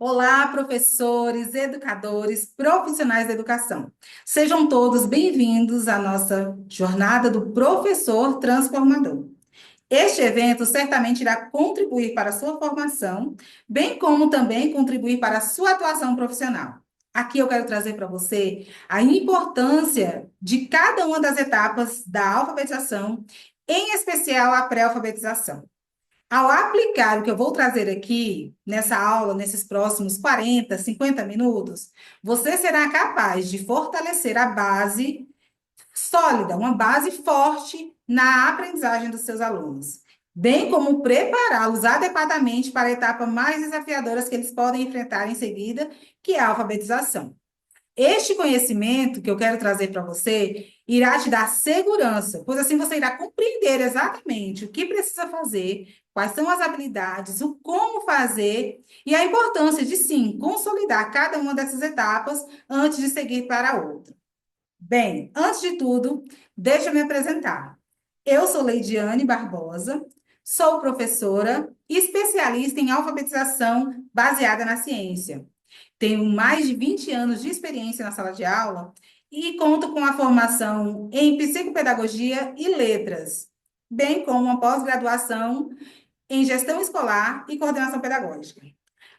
Olá, professores, educadores, profissionais da educação. Sejam todos bem-vindos à nossa jornada do professor transformador. Este evento certamente irá contribuir para a sua formação, bem como também contribuir para a sua atuação profissional. Aqui eu quero trazer para você a importância de cada uma das etapas da alfabetização, em especial a pré-alfabetização. Ao aplicar o que eu vou trazer aqui nessa aula, nesses próximos 40, 50 minutos, você será capaz de fortalecer a base sólida, uma base forte na aprendizagem dos seus alunos, bem como prepará-los adequadamente para a etapa mais desafiadora que eles podem enfrentar em seguida, que é a alfabetização. Este conhecimento que eu quero trazer para você irá te dar segurança, pois assim você irá compreender exatamente o que precisa fazer, quais são as habilidades, o como fazer e a importância de sim consolidar cada uma dessas etapas antes de seguir para a outra. Bem, antes de tudo, deixa eu me apresentar. Eu sou Leidiane Barbosa, sou professora e especialista em alfabetização baseada na ciência. Tenho mais de 20 anos de experiência na sala de aula e conto com a formação em psicopedagogia e letras, bem como uma pós-graduação em gestão escolar e coordenação pedagógica.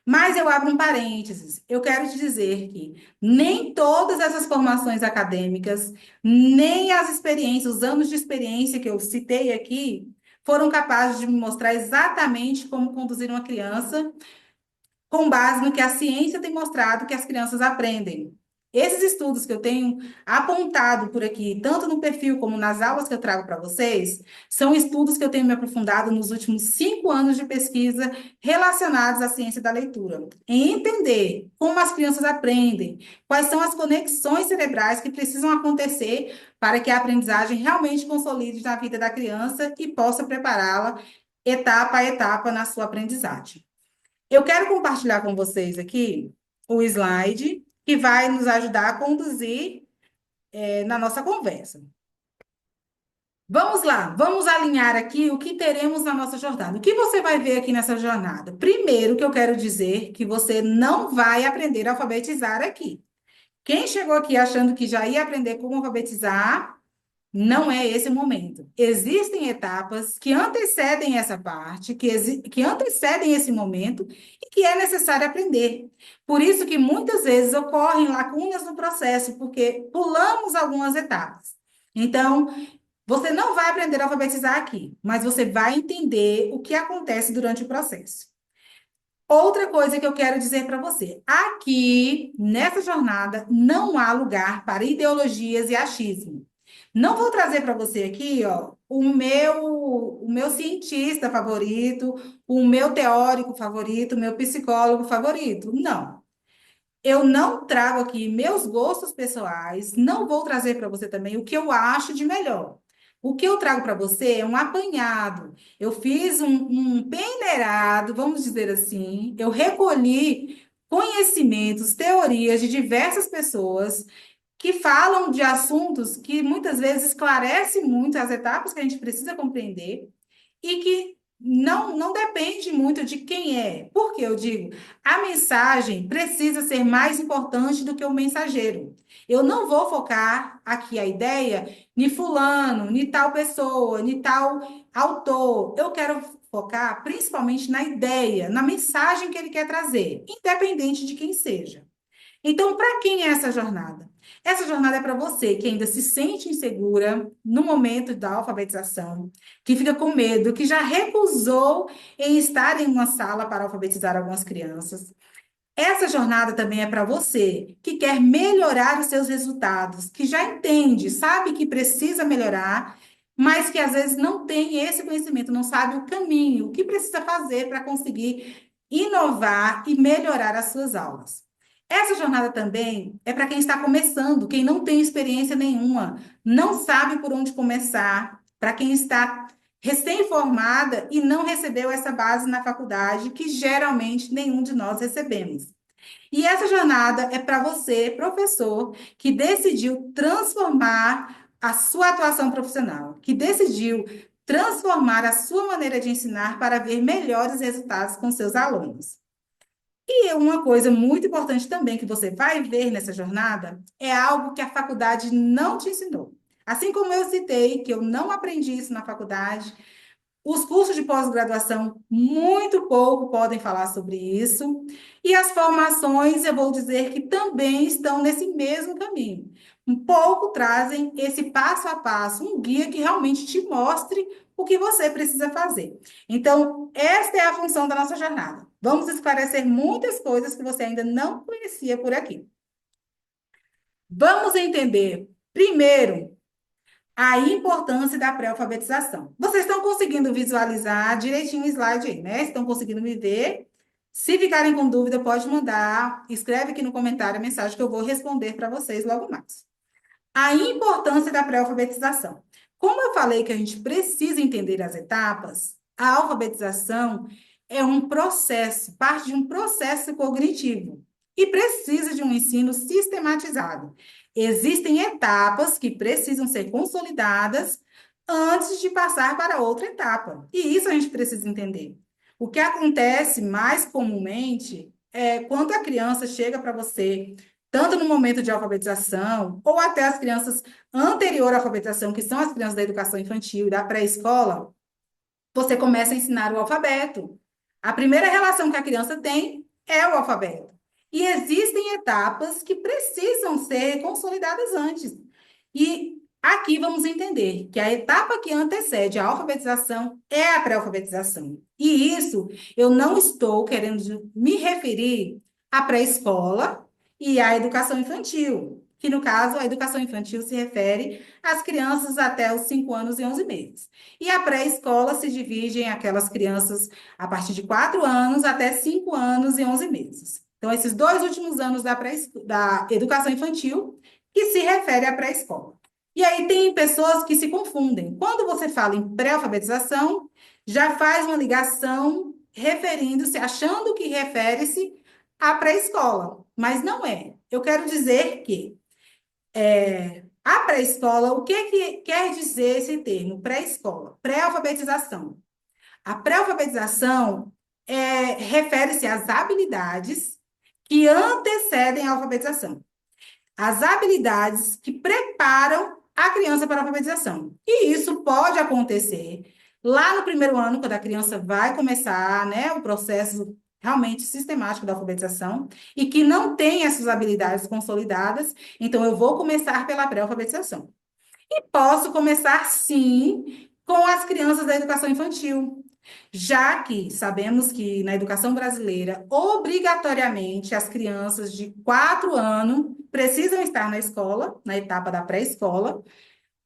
Mas eu abro um parênteses. Eu quero te dizer que nem todas essas formações acadêmicas, nem as experiências, os anos de experiência que eu citei aqui, foram capazes de me mostrar exatamente como conduzir uma criança com base no que a ciência tem mostrado que as crianças aprendem. Esses estudos que eu tenho apontado por aqui, tanto no perfil como nas aulas que eu trago para vocês, são estudos que eu tenho me aprofundado nos últimos 5 anos de pesquisa relacionados à ciência da leitura, em entender como as crianças aprendem, quais são as conexões cerebrais que precisam acontecer para que a aprendizagem realmente consolide na vida da criança e possa prepará-la etapa a etapa na sua aprendizagem. Eu quero compartilhar com vocês aqui o slide que vai nos ajudar a conduzir na nossa conversa. Vamos lá, vamos alinhar aqui o que teremos na nossa jornada. O que você vai ver aqui nessa jornada? Primeiro, que eu quero dizer que você não vai aprender a alfabetizar aqui. Quem chegou aqui achando que já ia aprender como alfabetizar, não é esse o momento. Existem etapas que antecedem essa parte, que antecedem esse momento e que é necessário aprender. Por isso que muitas vezes ocorrem lacunas no processo, porque pulamos algumas etapas. Então, você não vai aprender a alfabetizar aqui, mas você vai entender o que acontece durante o processo. Outra coisa que eu quero dizer para você: aqui, nessa jornada, não há lugar para ideologias e achismo. Não vou trazer para você aqui, ó, o meu cientista favorito, o meu teórico favorito, o meu psicólogo favorito. Não. Eu não trago aqui meus gostos pessoais, não vou trazer para você também o que eu acho de melhor. O que eu trago para você é um apanhado. Eu fiz um peneirado, vamos dizer assim. Eu recolhi conhecimentos, teorias de diversas pessoas que falam de assuntos que muitas vezes esclarecem muito as etapas que a gente precisa compreender e que não depende muito de quem é. Por que eu digo? A mensagem precisa ser mais importante do que o mensageiro. Eu não vou focar aqui a ideia em fulano, em tal pessoa, em tal autor. Eu quero focar principalmente na ideia, na mensagem que ele quer trazer, independente de quem seja. Então, para quem é essa jornada? Essa jornada é para você que ainda se sente insegura no momento da alfabetização, que fica com medo, que já recusou em estar em uma sala para alfabetizar algumas crianças. Essa jornada também é para você que quer melhorar os seus resultados, que já entende, sabe que precisa melhorar, mas que às vezes não tem esse conhecimento, não sabe o caminho, o que precisa fazer para conseguir inovar e melhorar as suas aulas. Essa jornada também é para quem está começando, quem não tem experiência nenhuma, não sabe por onde começar, para quem está recém-formada e não recebeu essa base na faculdade, que geralmente nenhum de nós recebemos. E essa jornada é para você, professor, que decidiu transformar a sua atuação profissional, que decidiu transformar a sua maneira de ensinar para ver melhores resultados com seus alunos. E uma coisa muito importante também que você vai ver nessa jornada é algo que a faculdade não te ensinou. Assim como eu citei que eu não aprendi isso na faculdade, os cursos de pós-graduação, muito pouco podem falar sobre isso. E as formações, eu vou dizer que também estão nesse mesmo caminho. Um pouco trazem esse passo a passo, um guia que realmente te mostre o que você precisa fazer. Então, esta é a função da nossa jornada. Vamos esclarecer muitas coisas que você ainda não conhecia por aqui. Vamos entender, primeiro, a importância da pré-alfabetização. Vocês estão conseguindo visualizar direitinho o slide aí, né? Estão conseguindo me ver? Se ficarem com dúvida, pode mandar, escreve aqui no comentário a mensagem que eu vou responder para vocês logo mais. A importância da pré-alfabetização. Como eu falei que a gente precisa entender as etapas, a alfabetização é um processo, parte de um processo cognitivo e precisa de um ensino sistematizado. Existem etapas que precisam ser consolidadas antes de passar para outra etapa. E isso a gente precisa entender. O que acontece mais comumente é quando a criança chega para você tanto no momento de alfabetização, ou até as crianças anterior à alfabetização, que são as crianças da educação infantil e da pré-escola, você começa a ensinar o alfabeto. A primeira relação que a criança tem é o alfabeto. E existem etapas que precisam ser consolidadas antes. E aqui vamos entender que a etapa que antecede a alfabetização é a pré-alfabetização. E isso eu não estou querendo me referir à pré-escola e à educação infantil, que no caso a educação infantil se refere às crianças até os 5 anos e 11 meses. E a pré-escola se divide em aquelas crianças a partir de 4 anos até 5 anos e 11 meses. Então, esses 2 últimos anos da educação infantil, que se refere à pré-escola. E aí tem pessoas que se confundem. Quando você fala em pré-alfabetização, já faz uma ligação referindo-se, achando que refere-se à pré-escola, mas não é. Eu quero dizer que a pré-escola, o que quer dizer esse termo, pré-escola? Pré-alfabetização. A pré-alfabetização refere-se às habilidades que antecedem a alfabetização. As habilidades que preparam a criança para a alfabetização. E isso pode acontecer lá no primeiro ano, quando a criança vai começar, né, o processo realmente sistemático da alfabetização e que não tem essas habilidades consolidadas, então eu vou começar pela pré-alfabetização. E posso começar, sim, com as crianças da educação infantil, já que sabemos que na educação brasileira, obrigatoriamente, as crianças de 4 anos precisam estar na escola, na etapa da pré-escola.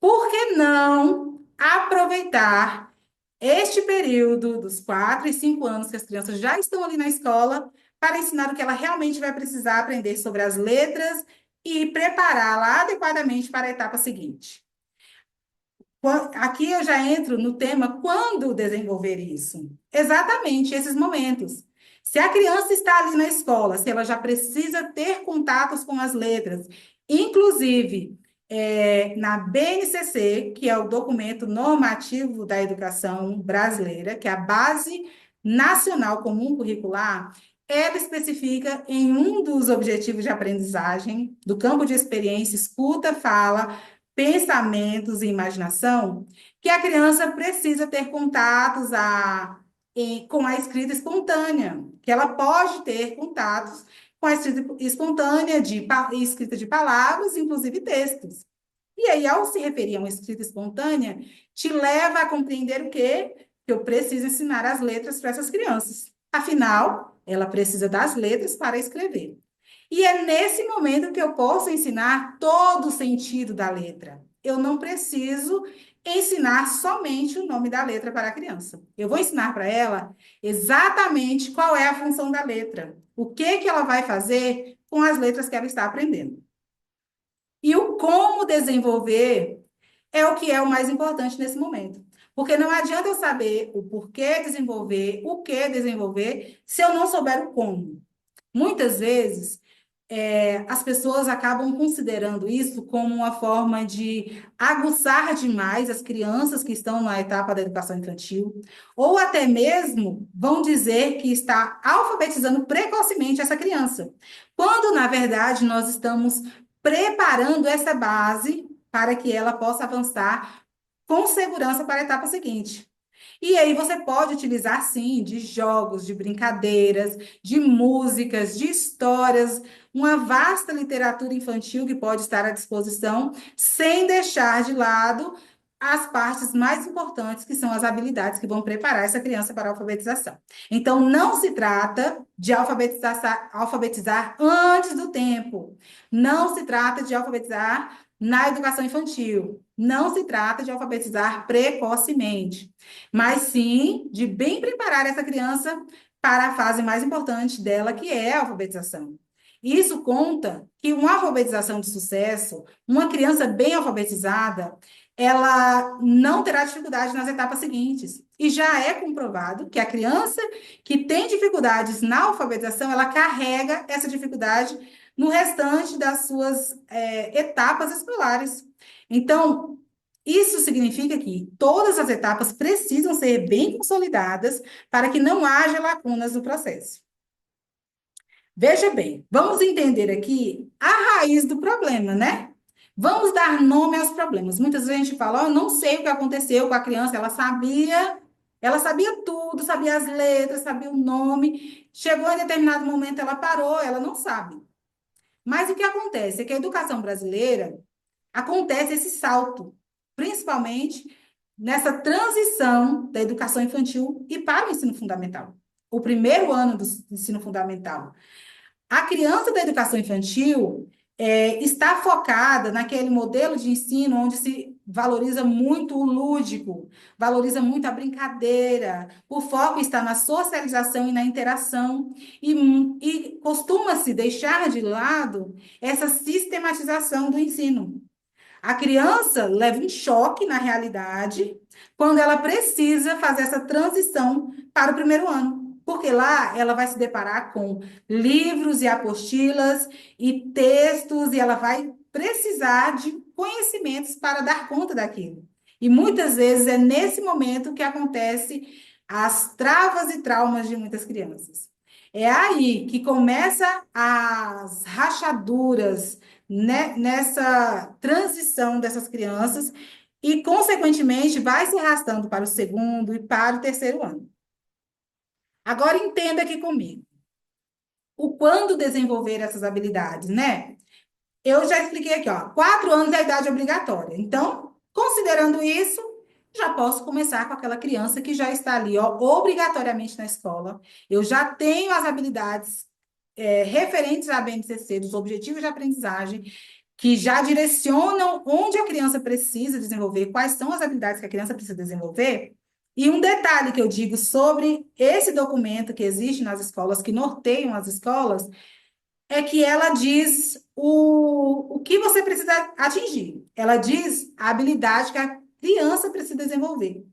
Por que não aproveitar este período dos 4 e 5 anos que as crianças já estão ali na escola para ensinar o que ela realmente vai precisar aprender sobre as letras e prepará-la adequadamente para a etapa seguinte? Aqui eu já entro no tema quando desenvolver isso. Exatamente esses momentos. Se a criança está ali na escola, se ela já precisa ter contatos com as letras, inclusive na BNCC, que é o documento normativo da educação brasileira, que é a Base Nacional Comum Curricular, ela especifica em um dos objetivos de aprendizagem do campo de experiência, escuta, fala, pensamentos e imaginação, que a criança precisa ter contatos com a escrita espontânea, que ela pode ter contatos com a escrita espontânea, escrita de palavras, inclusive textos. E aí, ao se referir a uma escrita espontânea, te leva a compreender o quê? Que eu preciso ensinar as letras para essas crianças. Afinal, ela precisa das letras para escrever. E é nesse momento que eu posso ensinar todo o sentido da letra. Eu não preciso ensinar somente o nome da letra para a criança. Eu vou ensinar para ela exatamente qual é a função da letra, o que ela vai fazer com as letras que ela está aprendendo. E o como desenvolver é o que é o mais importante nesse momento. Porque não adianta eu saber o porquê desenvolver, o que desenvolver, se eu não souber o como. Muitas vezes, as pessoas acabam considerando isso como uma forma de aguçar demais as crianças que estão na etapa da educação infantil, ou até mesmo vão dizer que está alfabetizando precocemente essa criança, quando, na verdade, nós estamos preparando essa base para que ela possa avançar com segurança para a etapa seguinte. E aí você pode utilizar, sim, de jogos, de brincadeiras, de músicas, de histórias, uma vasta literatura infantil que pode estar à disposição, sem deixar de lado as partes mais importantes, que são as habilidades que vão preparar essa criança para a alfabetização. Então, não se trata de alfabetizar antes do tempo. Não se trata de alfabetizar na educação infantil. Não se trata de alfabetizar precocemente, mas sim de bem preparar essa criança para a fase mais importante dela, que é a alfabetização. Isso conta que uma alfabetização de sucesso, uma criança bem alfabetizada, ela não terá dificuldade nas etapas seguintes. E já é comprovado que a criança que tem dificuldades na alfabetização, ela carrega essa dificuldade no restante das suas etapas escolares. Então, isso significa que todas as etapas precisam ser bem consolidadas para que não haja lacunas no processo. Veja bem, vamos entender aqui a raiz do problema, né? Vamos dar nome aos problemas. Muitas vezes a gente fala, oh, eu não sei o que aconteceu com a criança, ela sabia tudo, sabia as letras, sabia o nome. Chegou em determinado momento, ela parou, ela não sabe. Mas o que acontece é que a educação brasileira acontece esse salto, principalmente nessa transição da educação infantil e para o ensino fundamental. O primeiro ano do ensino fundamental. A criança da educação infantil está focada naquele modelo de ensino onde se valoriza muito o lúdico, valoriza muito a brincadeira, o foco está na socialização e na interação, e costuma-se deixar de lado essa sistematização do ensino. A criança leva um choque na realidade quando ela precisa fazer essa transição para o primeiro ano, porque lá ela vai se deparar com livros e apostilas e textos e ela vai precisar de conhecimentos para dar conta daquilo. E muitas vezes é nesse momento que acontece as travas e traumas de muitas crianças. É aí que começa as rachaduras, né, nessa transição dessas crianças e, consequentemente, vai se arrastando para o segundo e para o terceiro ano. Agora, entenda aqui comigo. O quando desenvolver essas habilidades, né? Eu já expliquei aqui, ó, 4 anos é a idade obrigatória. Então, considerando isso, já posso começar com aquela criança que já está ali, ó, obrigatoriamente na escola. Eu já tenho as habilidades referentes à BNCC, dos objetivos de aprendizagem, que já direcionam onde a criança precisa desenvolver, quais são as habilidades que a criança precisa desenvolver. E um detalhe que eu digo sobre esse documento que existe nas escolas, que norteiam as escolas, é que ela diz o que você precisa atingir. Ela diz a habilidade que a criança precisa desenvolver,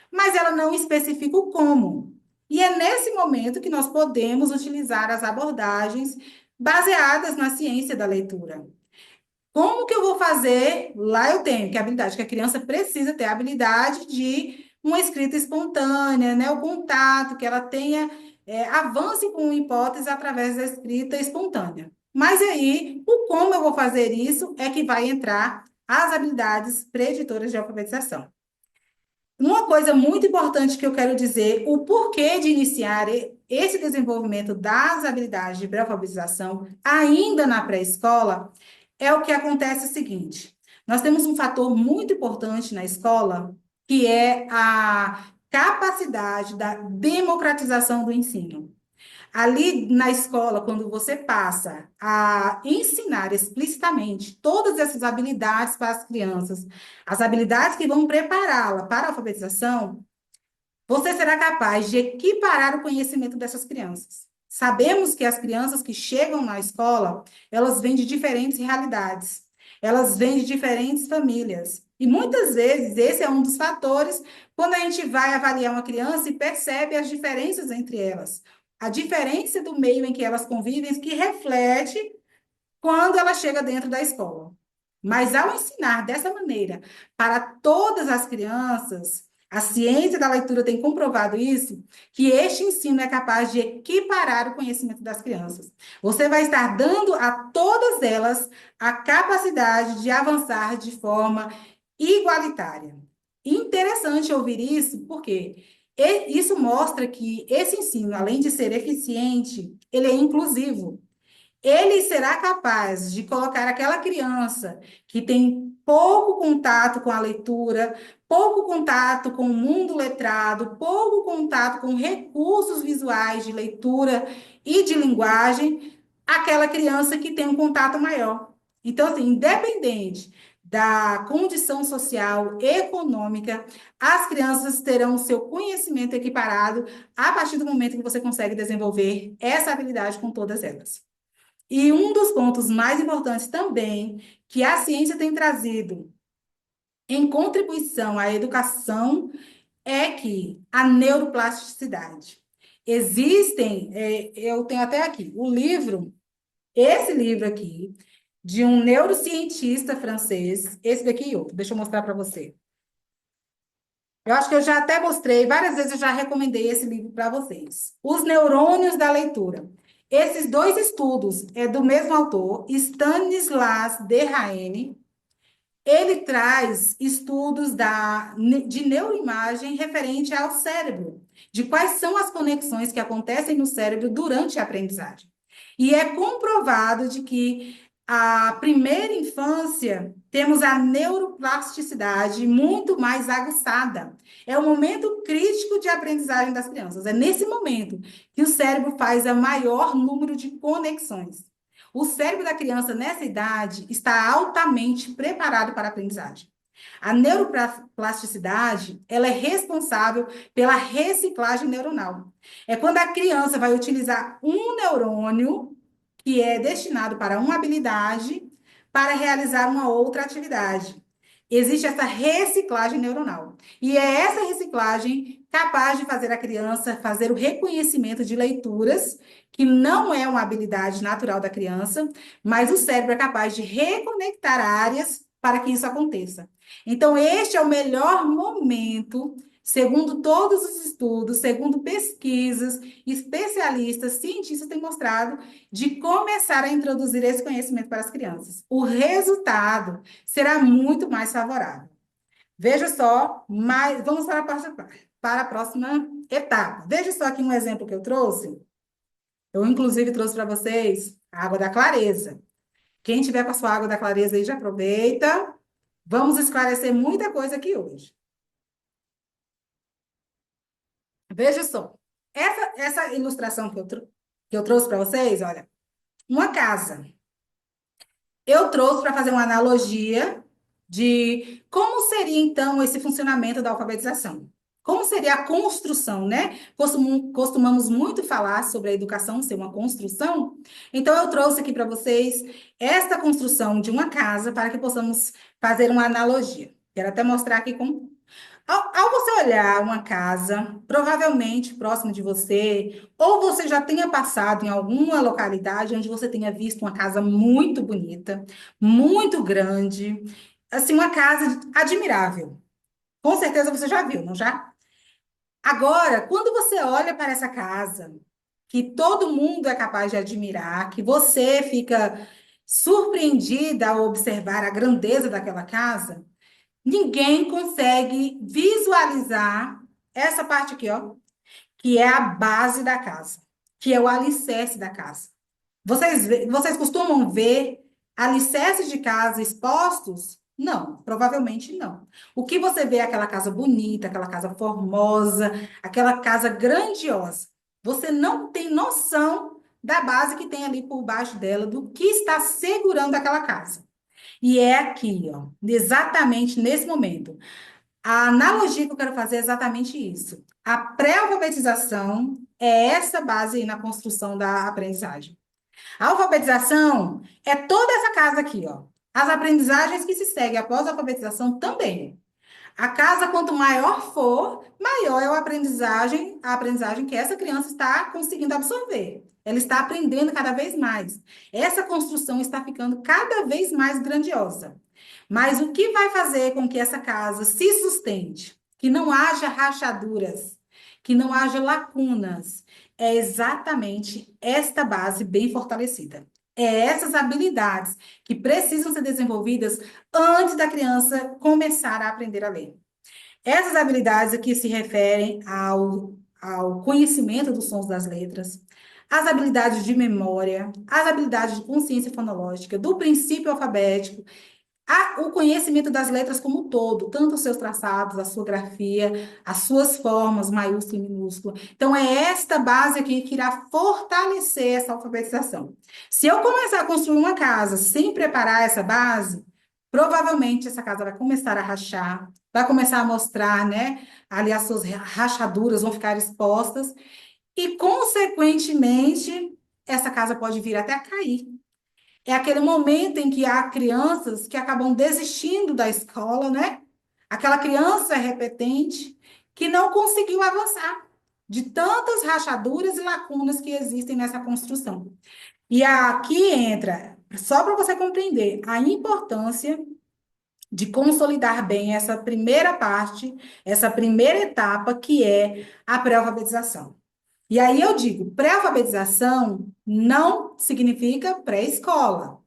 mas ela não especifica o como. E é nesse momento que nós podemos utilizar as abordagens baseadas na ciência da leitura. Como que eu vou fazer? Lá eu tenho que a habilidade que a criança precisa ter a habilidade de uma escrita espontânea, né? O contato, que ela tenha, avance com hipóteses através da escrita espontânea. Mas aí, o como eu vou fazer isso é que vai entrar as habilidades preditoras de alfabetização. Uma coisa muito importante que eu quero dizer, o porquê de iniciar esse desenvolvimento das habilidades de pré-alfabetização ainda na pré-escola, é o que acontece o seguinte: nós temos um fator muito importante na escola, que é a capacidade da democratização do ensino. Ali na escola, quando você passa a ensinar explicitamente todas essas habilidades para as crianças, as habilidades que vão prepará-la para a alfabetização, você será capaz de equiparar o conhecimento dessas crianças. Sabemos que as crianças que chegam na escola, elas vêm de diferentes realidades, elas vêm de diferentes famílias. E muitas vezes esse é um dos fatores quando a gente vai avaliar uma criança e percebe as diferenças entre elas. A diferença do meio em que elas convivem, que reflete quando ela chega dentro da escola. Mas ao ensinar dessa maneira para todas as crianças, a ciência da leitura tem comprovado isso, que este ensino é capaz de equiparar o conhecimento das crianças. Você vai estar dando a todas elas a capacidade de avançar de forma igualitária. Interessante ouvir isso, porque isso mostra que esse ensino, além de ser eficiente, ele é inclusivo. Ele será capaz de colocar aquela criança que tem pouco contato com a leitura, pouco contato com o mundo letrado, pouco contato com recursos visuais de leitura e de linguagem, aquela criança que tem um contato maior. Então, assim, independente da condição social, econômica, as crianças terão o seu conhecimento equiparado a partir do momento que você consegue desenvolver essa habilidade com todas elas. E um dos pontos mais importantes também que a ciência tem trazido em contribuição à educação é que a neuroplasticidade. Existem, eu tenho até aqui, o livro, esse livro aqui, de um neurocientista francês, esse daqui e outro, deixa eu mostrar para você. Eu acho que eu já até mostrei, várias vezes eu já recomendei esse livro para vocês. Os Neurônios da Leitura. Esses dois estudos é do mesmo autor, Stanislas Dehaene. Ele traz estudos de neuroimagem referente ao cérebro, de quais são as conexões que acontecem no cérebro durante a aprendizagem. E é comprovado de que a primeira infância temos a neuroplasticidade muito mais aguçada. É o momento crítico de aprendizagem das crianças. É nesse momento que o cérebro faz o maior número de conexões. O cérebro da criança nessa idade está altamente preparado para a aprendizagem. A neuroplasticidade, ela é responsável pela reciclagem neuronal. É quando a criança vai utilizar um neurônio que é destinado para uma habilidade para realizar uma outra atividade. Existe essa reciclagem neuronal. E é essa reciclagem capaz de fazer a criança fazer o reconhecimento de leituras, que não é uma habilidade natural da criança, mas o cérebro é capaz de reconectar áreas para que isso aconteça. Então, este é o melhor momento, segundo todos os estudos, segundo pesquisas, especialistas, cientistas têm mostrado, de começar a introduzir esse conhecimento para as crianças. O resultado será muito mais favorável. Veja só, mas vamos para a próxima etapa. Veja só aqui um exemplo que eu trouxe. Eu, inclusive, trouxe para vocês a água da clareza. Quem tiver com a sua água da clareza aí, já aproveita. Vamos esclarecer muita coisa aqui hoje. Veja só. Essa ilustração que eu trouxe para vocês, olha, uma casa. Eu trouxe para fazer uma analogia de como seria, então, esse funcionamento da alfabetização. Como seria a construção, né? Costumamos muito falar sobre a educação ser uma construção. Então, eu trouxe aqui para vocês esta construção de uma casa para que possamos fazer uma analogia. Quero até mostrar aqui como ao você olhar uma casa, provavelmente próximo de você, ou você já tenha passado em alguma localidade onde você tenha visto uma casa muito bonita, muito grande, assim, uma casa admirável. Com certeza você já viu, não já? Agora, quando você olha para essa casa, que todo mundo é capaz de admirar, que você fica surpreendida ao observar a grandeza daquela casa, ninguém consegue visualizar essa parte aqui, ó, que é a base da casa, que é o alicerce da casa. Vocês costumam ver alicerces de casa expostos? Não, provavelmente não. O que você vê é aquela casa bonita, aquela casa formosa, aquela casa grandiosa. Você não tem noção da base que tem ali por baixo dela, do que está segurando aquela casa. E é aqui, ó, exatamente nesse momento. A analogia que eu quero fazer é exatamente isso. A pré-alfabetização é essa base aí na construção da aprendizagem. A alfabetização é toda essa casa aqui, ó. As aprendizagens que se seguem após a alfabetização também. A casa, quanto maior for, maior é a aprendizagem que essa criança está conseguindo absorver. Ela está aprendendo cada vez mais. Essa construção está ficando cada vez mais grandiosa. Mas o que vai fazer com que essa casa se sustente, que não haja rachaduras, que não haja lacunas, é exatamente esta base bem fortalecida. É essas habilidades que precisam ser desenvolvidas antes da criança começar a aprender a ler. Essas habilidades aqui se referem ao conhecimento dos sons das letras, às habilidades de memória, às habilidades de consciência fonológica, do princípio alfabético, o conhecimento das letras como um todo, tanto os seus traçados, a sua grafia, as suas formas, maiúscula e minúscula. Então, é esta base aqui que irá fortalecer essa alfabetização. Se eu começar a construir uma casa sem preparar essa base, provavelmente essa casa vai começar a rachar, vai começar a mostrar, né? Ali as suas rachaduras vão ficar expostas e, consequentemente, essa casa pode vir até a cair. É aquele momento em que há crianças que acabam desistindo da escola, né? Aquela criança repetente que não conseguiu avançar de tantas rachaduras e lacunas que existem nessa construção. E aqui entra, só para você compreender, a importância de consolidar bem essa primeira parte, essa primeira etapa, que é a pré-alfabetização. E aí eu digo, pré-alfabetização não significa pré-escola.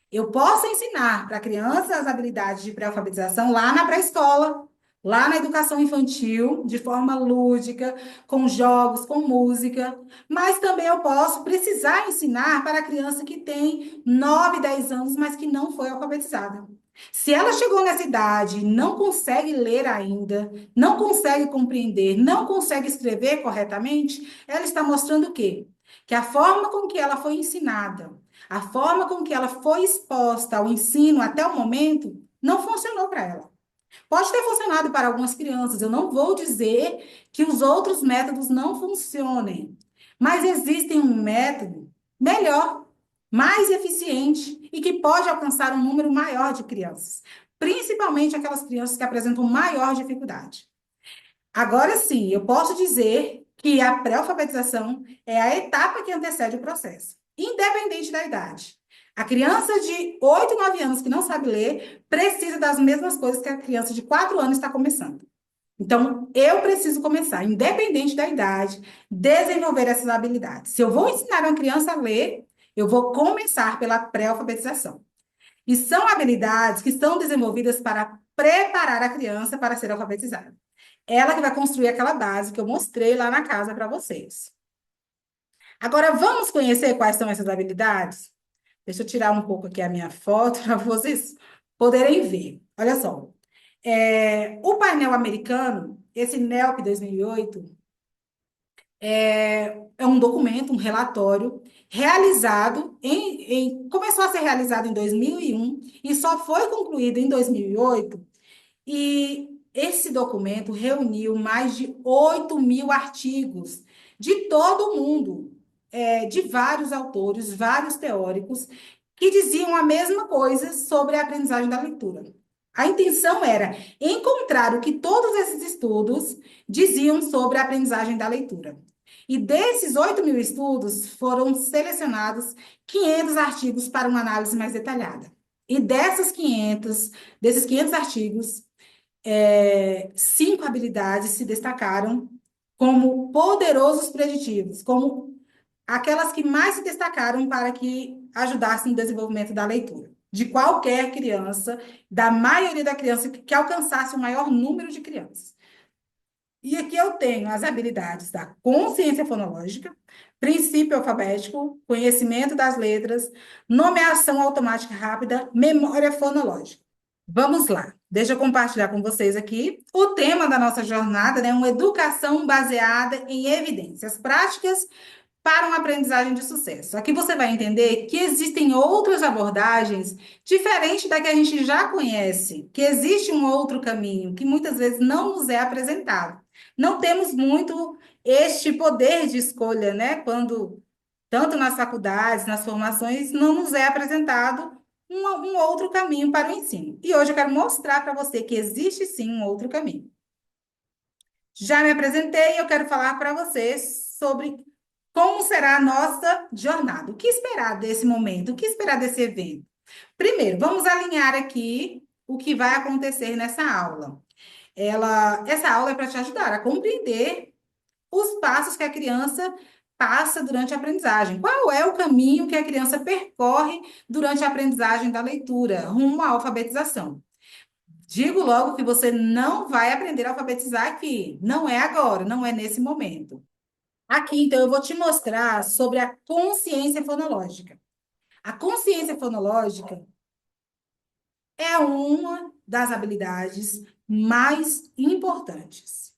Eu posso ensinar para a criança as habilidades de pré-alfabetização lá na pré-escola, lá na educação infantil, de forma lúdica, com jogos, com música, mas também eu posso precisar ensinar para a criança que tem 9, 10 anos, mas que não foi alfabetizada. Se ela chegou nessa idade e não consegue ler ainda, não consegue compreender, não consegue escrever corretamente, ela está mostrando o quê? Que a forma com que ela foi ensinada, a forma com que ela foi exposta ao ensino até o momento, não funcionou para ela. Pode ter funcionado para algumas crianças, eu não vou dizer que os outros métodos não funcionem, mas existe um método melhor, mais eficiente e que pode alcançar um número maior de crianças, principalmente aquelas crianças que apresentam maior dificuldade. Agora sim, eu posso dizer que a pré-alfabetização é a etapa que antecede o processo, independente da idade. A criança de 8, 9 anos que não sabe ler precisa das mesmas coisas que a criança de 4 anos está começando. Então, eu preciso começar, independente da idade, desenvolver essas habilidades. Se eu vou ensinar uma criança a ler, eu vou começar pela pré-alfabetização. E são habilidades que são desenvolvidas para preparar a criança para ser alfabetizada. Ela que vai construir aquela base que eu mostrei lá na casa para vocês. Agora, vamos conhecer quais são essas habilidades? Deixa eu tirar um pouco aqui a minha foto para vocês poderem ver. Olha só. O painel americano, esse NELP 2008, é um documento, um relatório realizado começou a ser realizado em 2001 e só foi concluído em 2008. E esse documento reuniu mais de 8.000 artigos de todo o mundo, de vários autores, vários teóricos, que diziam a mesma coisa sobre a aprendizagem da leitura. A intenção era encontrar o que todos esses estudos diziam sobre a aprendizagem da leitura. E desses 8.000 estudos, foram selecionados 500 artigos para uma análise mais detalhada. E desses 500 artigos, 5 habilidades se destacaram como poderosos preditivos, como aquelas que mais se destacaram para que ajudassem no desenvolvimento da leitura, de qualquer criança, da maioria da criança que alcançasse o maior número de crianças. E aqui eu tenho as habilidades da consciência fonológica, princípio alfabético, conhecimento das letras, nomeação automática rápida, memória fonológica. Vamos lá, deixa eu compartilhar com vocês aqui o tema da nossa jornada, né? Uma educação baseada em evidências práticas para uma aprendizagem de sucesso. Aqui você vai entender que existem outras abordagens diferentes da que a gente já conhece, que existe um outro caminho que muitas vezes não nos é apresentado. Não temos muito este poder de escolha, né? Quando, tanto nas faculdades, nas formações, não nos é apresentado um outro caminho para o ensino. E hoje eu quero mostrar para você que existe sim um outro caminho. Já me apresentei e eu quero falar para você sobre como será a nossa jornada. O que esperar desse momento? O que esperar desse evento? Primeiro, vamos alinhar aqui o que vai acontecer nessa aula. Essa aula é para te ajudar a compreender os passos que a criança passa durante a aprendizagem. Qual é o caminho que a criança percorre durante a aprendizagem da leitura, rumo à alfabetização? Digo logo que você não vai aprender a alfabetizar aqui. Não é agora, não é nesse momento. Aqui, então, eu vou te mostrar sobre a consciência fonológica. A consciência fonológica é uma das habilidades mais importantes.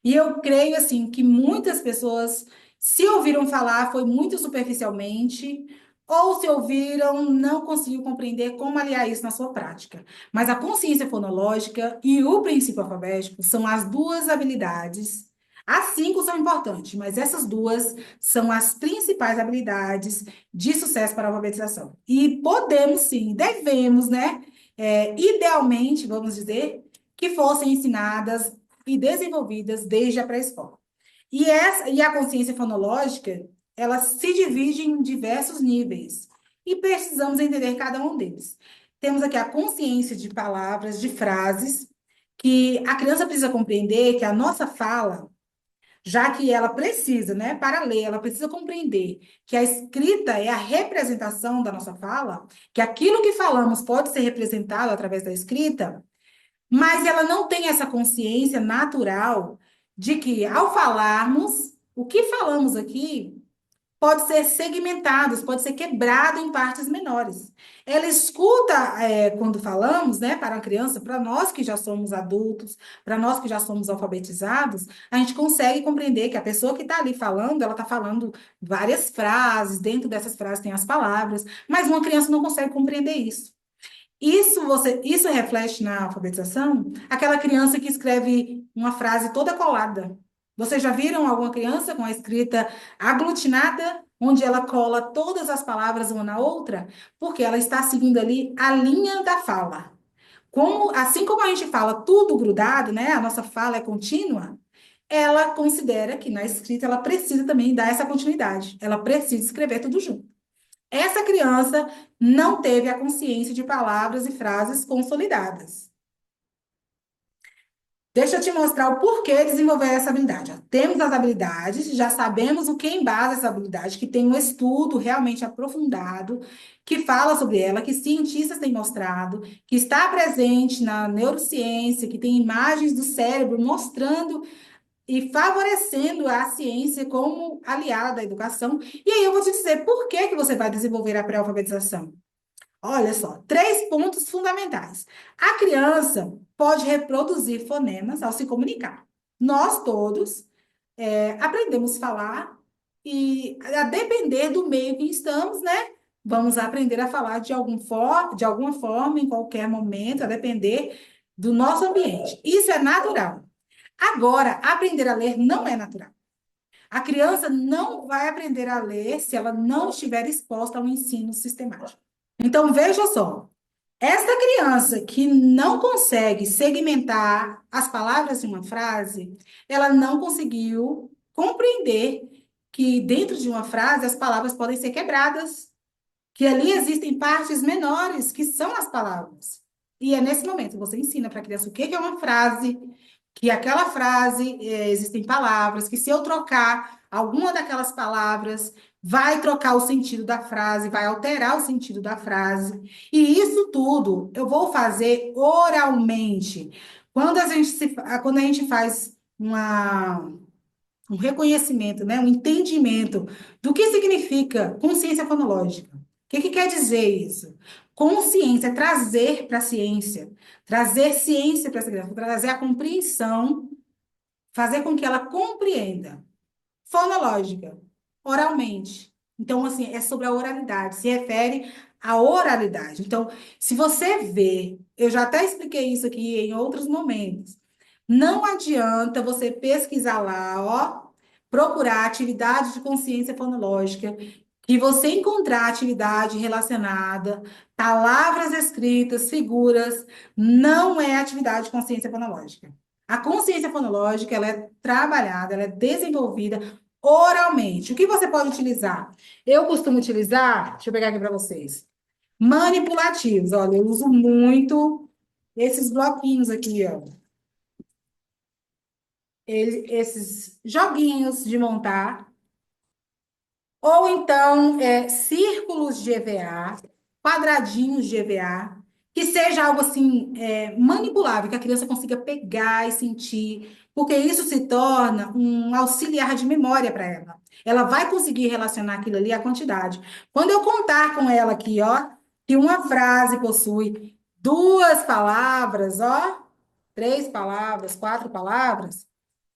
E eu creio, assim, que muitas pessoas, se ouviram falar, foi muito superficialmente, ou se ouviram, não conseguiu compreender como aliar isso na sua prática. Mas a consciência fonológica e o princípio alfabético são as duas habilidades. As cinco são importantes, mas essas duas são as principais habilidades de sucesso para a alfabetização. E podemos sim, devemos, né? Idealmente, vamos dizer, que fossem ensinadas e desenvolvidas desde a pré-escola. E a consciência fonológica, ela se divide em diversos níveis e precisamos entender cada um deles. Temos aqui a consciência de palavras, de frases, que a criança precisa compreender que a nossa fala, já que ela precisa, né, para ler, ela precisa compreender que a escrita é a representação da nossa fala, que aquilo que falamos pode ser representado através da escrita, mas ela não tem essa consciência natural de que, ao falarmos, o que falamos aqui pode ser segmentado, pode ser quebrado em partes menores. Ela escuta, quando falamos, né, para a criança, para nós que já somos adultos, para nós que já somos alfabetizados, a gente consegue compreender que a pessoa que está ali falando, ela está falando várias frases, dentro dessas frases tem as palavras, mas uma criança não consegue compreender isso. Isso reflete na alfabetização aquela criança que escreve uma frase toda colada. Vocês já viram alguma criança com a escrita aglutinada, onde ela cola todas as palavras uma na outra? Porque ela está seguindo ali a linha da fala. Assim como a gente fala tudo grudado, né? A nossa fala é contínua, ela considera que na escrita ela precisa também dar essa continuidade. Ela precisa escrever tudo junto. Essa criança não teve a consciência de palavras e frases consolidadas. Deixa eu te mostrar o porquê desenvolver essa habilidade. Ó, temos as habilidades, já sabemos o que embasa essa habilidade, que tem um estudo realmente aprofundado, que fala sobre ela, que cientistas têm mostrado, que está presente na neurociência, que tem imagens do cérebro mostrando e favorecendo a ciência como aliada à educação. E aí eu vou te dizer por que que você vai desenvolver a pré-alfabetização. Olha só, três pontos fundamentais. A criança pode reproduzir fonemas ao se comunicar. Nós todos aprendemos a falar e, a depender do meio que estamos, né? Vamos aprender a falar de alguma forma, em qualquer momento, a depender do nosso ambiente. Isso é natural. Agora, aprender a ler não é natural. A criança não vai aprender a ler se ela não estiver exposta ao ensino sistemático. Então, veja só, essa criança que não consegue segmentar as palavras de uma frase, ela não conseguiu compreender que dentro de uma frase as palavras podem ser quebradas, que ali existem partes menores que são as palavras. E é nesse momento que você ensina para a criança o que é uma frase, que aquela frase, existem palavras, que se eu trocar alguma daquelas palavras, vai trocar o sentido da frase, vai alterar o sentido da frase. E isso tudo eu vou fazer oralmente. Quando a gente faz um reconhecimento, né, um entendimento do que significa consciência fonológica. O que que quer dizer isso? Consciência é trazer para a ciência, trazer ciência para essa criança, trazer a compreensão, fazer com que ela compreenda. Fonológica, oralmente. Então, assim, é sobre a oralidade, se refere à oralidade. Então, se você vê, eu já até expliquei isso aqui em outros momentos, não adianta você pesquisar lá, ó, procurar atividade de consciência fonológica, que você encontrar atividade relacionada, palavras escritas, figuras, não é atividade de consciência fonológica. A consciência fonológica, ela é trabalhada, ela é desenvolvida oralmente. O que você pode utilizar? Eu costumo utilizar, deixa eu pegar aqui para vocês, manipulativos. Olha, eu uso muito esses bloquinhos aqui, ó. Esses joguinhos de montar. Ou então, círculos de EVA, quadradinhos de EVA, que seja algo assim, manipulável, que a criança consiga pegar e sentir, porque isso se torna um auxiliar de memória para ela. Ela vai conseguir relacionar aquilo ali à quantidade. Quando eu contar com ela aqui, ó, que uma frase possui duas palavras, ó, três palavras, quatro palavras,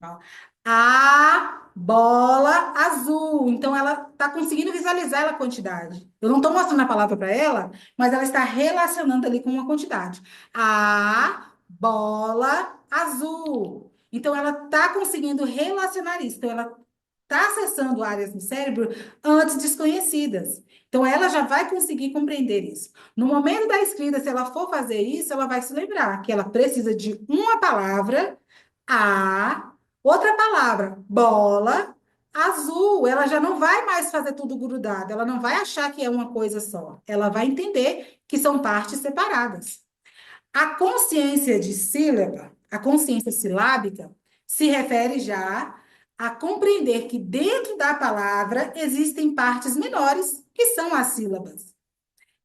ó, a bola azul. Então, ela está conseguindo visualizar a quantidade. Eu não estou mostrando a palavra para ela, mas ela está relacionando ali com uma quantidade. A bola azul. Então, ela está conseguindo relacionar isso. Então, ela está acessando áreas no cérebro antes desconhecidas. Então, ela já vai conseguir compreender isso. No momento da escrita, se ela for fazer isso, ela vai se lembrar que ela precisa de uma palavra, a, outra palavra, bola, azul. Ela já não vai mais fazer tudo grudado, ela não vai achar que é uma coisa só. Ela vai entender que são partes separadas. A consciência de sílaba, a consciência silábica, se refere já a compreender que dentro da palavra existem partes menores, que são as sílabas.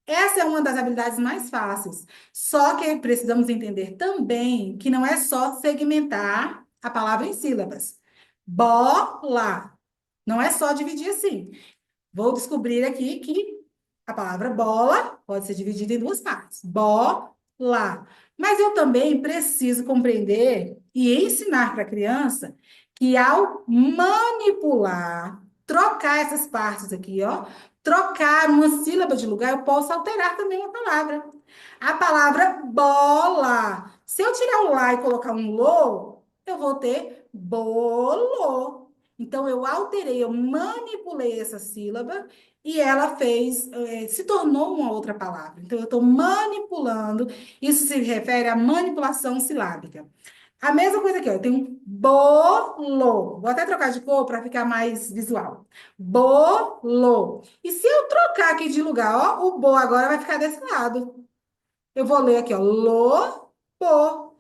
Essa é uma das habilidades mais fáceis. Só que precisamos entender também que não é só segmentar a palavra em sílabas. Bola. Não é só dividir assim. Vou descobrir aqui que a palavra bola pode ser dividida em duas partes. Bola. Mas eu também preciso compreender e ensinar para a criança que ao manipular, trocar essas partes aqui, ó, trocar uma sílaba de lugar, eu posso alterar também a palavra. A palavra bola. Se eu tirar o lá e colocar um lo, eu vou ter bolo. Então, eu alterei, eu manipulei essa sílaba e ela fez, se tornou uma outra palavra. Então, eu estou manipulando, isso se refere à manipulação silábica. A mesma coisa aqui, ó, eu tenho um bolo. Vou até trocar de cor para ficar mais visual. Bolo. E se eu trocar aqui de lugar, ó, o bo agora vai ficar desse lado. Eu vou ler aqui, ó, lobo.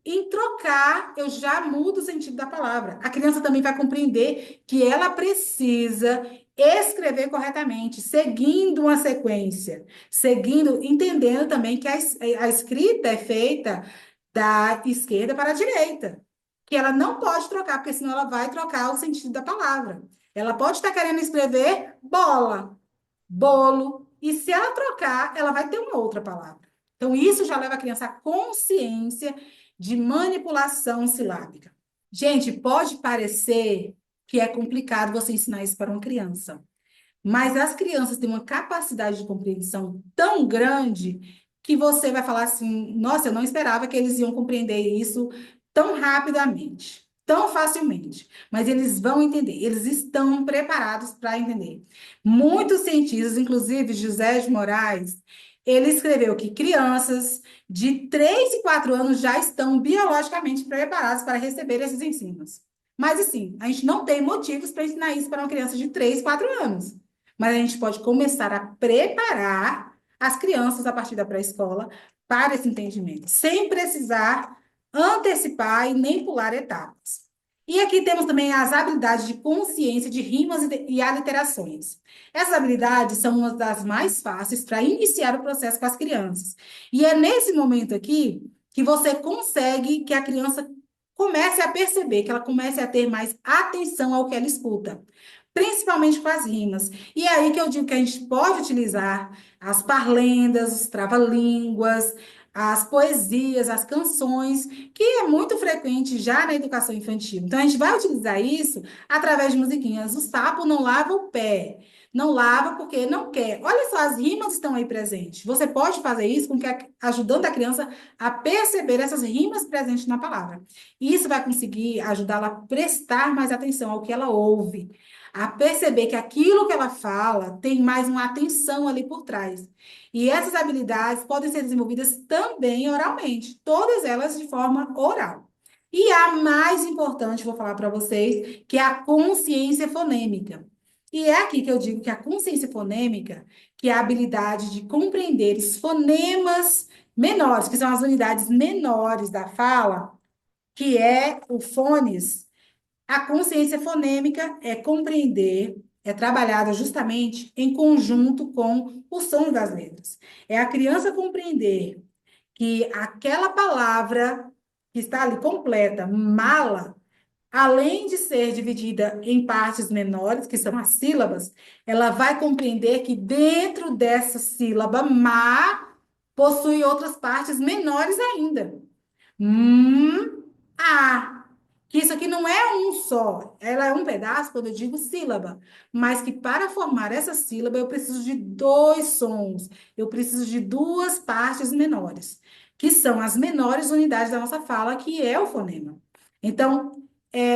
Em trocar, eu já mudo o sentido da palavra. A criança também vai compreender que ela precisa escrever corretamente, seguindo uma sequência, seguindo, entendendo também que a escrita é feita da esquerda para a direita, que ela não pode trocar, porque senão ela vai trocar o sentido da palavra. Ela pode estar querendo escrever bola, bolo, e se ela trocar, ela vai ter uma outra palavra. Então, isso já leva a criança à consciência de manipulação silábica. Gente, pode parecer que é complicado você ensinar isso para uma criança, mas as crianças têm uma capacidade de compreensão tão grande que você vai falar assim: nossa, eu não esperava que eles iam compreender isso tão rapidamente, tão facilmente. Mas eles vão entender, eles estão preparados para entender. Muitos cientistas, inclusive José de Moraes, ele escreveu que crianças de 3 e 4 anos já estão biologicamente preparadas para receber esses ensinos. Mas, assim, a gente não tem motivos para ensinar isso para uma criança de 3, 4 anos. Mas a gente pode começar a preparar as crianças a partir da pré-escola para esse entendimento, sem precisar antecipar e nem pular etapas. E aqui temos também as habilidades de consciência de rimas e aliterações. Essas habilidades são uma das mais fáceis para iniciar o processo com as crianças. E é nesse momento aqui que você consegue que a criança comece a perceber, que ela comece a ter mais atenção ao que ela escuta, principalmente com as rimas. E é aí que eu digo que a gente pode utilizar as parlendas, os trava-línguas, as poesias, as canções, que é muito frequente já na educação infantil. Então, a gente vai utilizar isso através de musiquinhas. O sapo não lava o pé. Não lava porque não quer. Olha só, as rimas estão aí presentes. Você pode fazer isso com que ajudando a criança a perceber essas rimas presentes na palavra. E isso vai conseguir ajudá-la a prestar mais atenção ao que ela ouve. a perceber que aquilo que ela fala tem mais uma atenção ali por trás. E essas habilidades podem ser desenvolvidas também oralmente, todas elas de forma oral. E a mais importante, vou falar para vocês, que é a consciência fonêmica. E é aqui que eu digo que a consciência fonêmica, que é a habilidade de compreender os fonemas menores, que são as unidades menores da fala, que é o fones. A consciência fonêmica é compreender, é trabalhada justamente em conjunto com o som das letras. É a criança compreender que aquela palavra que está ali completa, mala, além de ser dividida em partes menores, que são as sílabas, ela vai compreender que dentro dessa sílaba ma possui outras partes menores ainda. A. Que isso aqui não é um só, ela é um pedaço, quando eu digo sílaba, mas que para formar essa sílaba eu preciso de dois sons, eu preciso de duas partes menores, que são as menores unidades da nossa fala, que é o fonema. Então,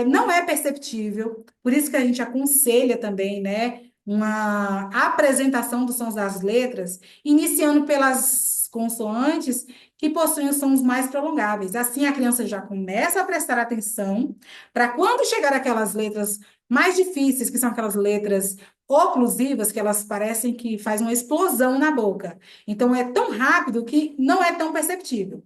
não é perceptível, por isso que a gente aconselha também, né, uma apresentação dos sons das letras, iniciando pelas consoantes que possuem os sons mais prolongáveis. Assim, a criança já começa a prestar atenção para quando chegar aquelas letras mais difíceis, que são aquelas letras oclusivas, que elas parecem que faz uma explosão na boca. Então, é tão rápido que não é tão perceptível.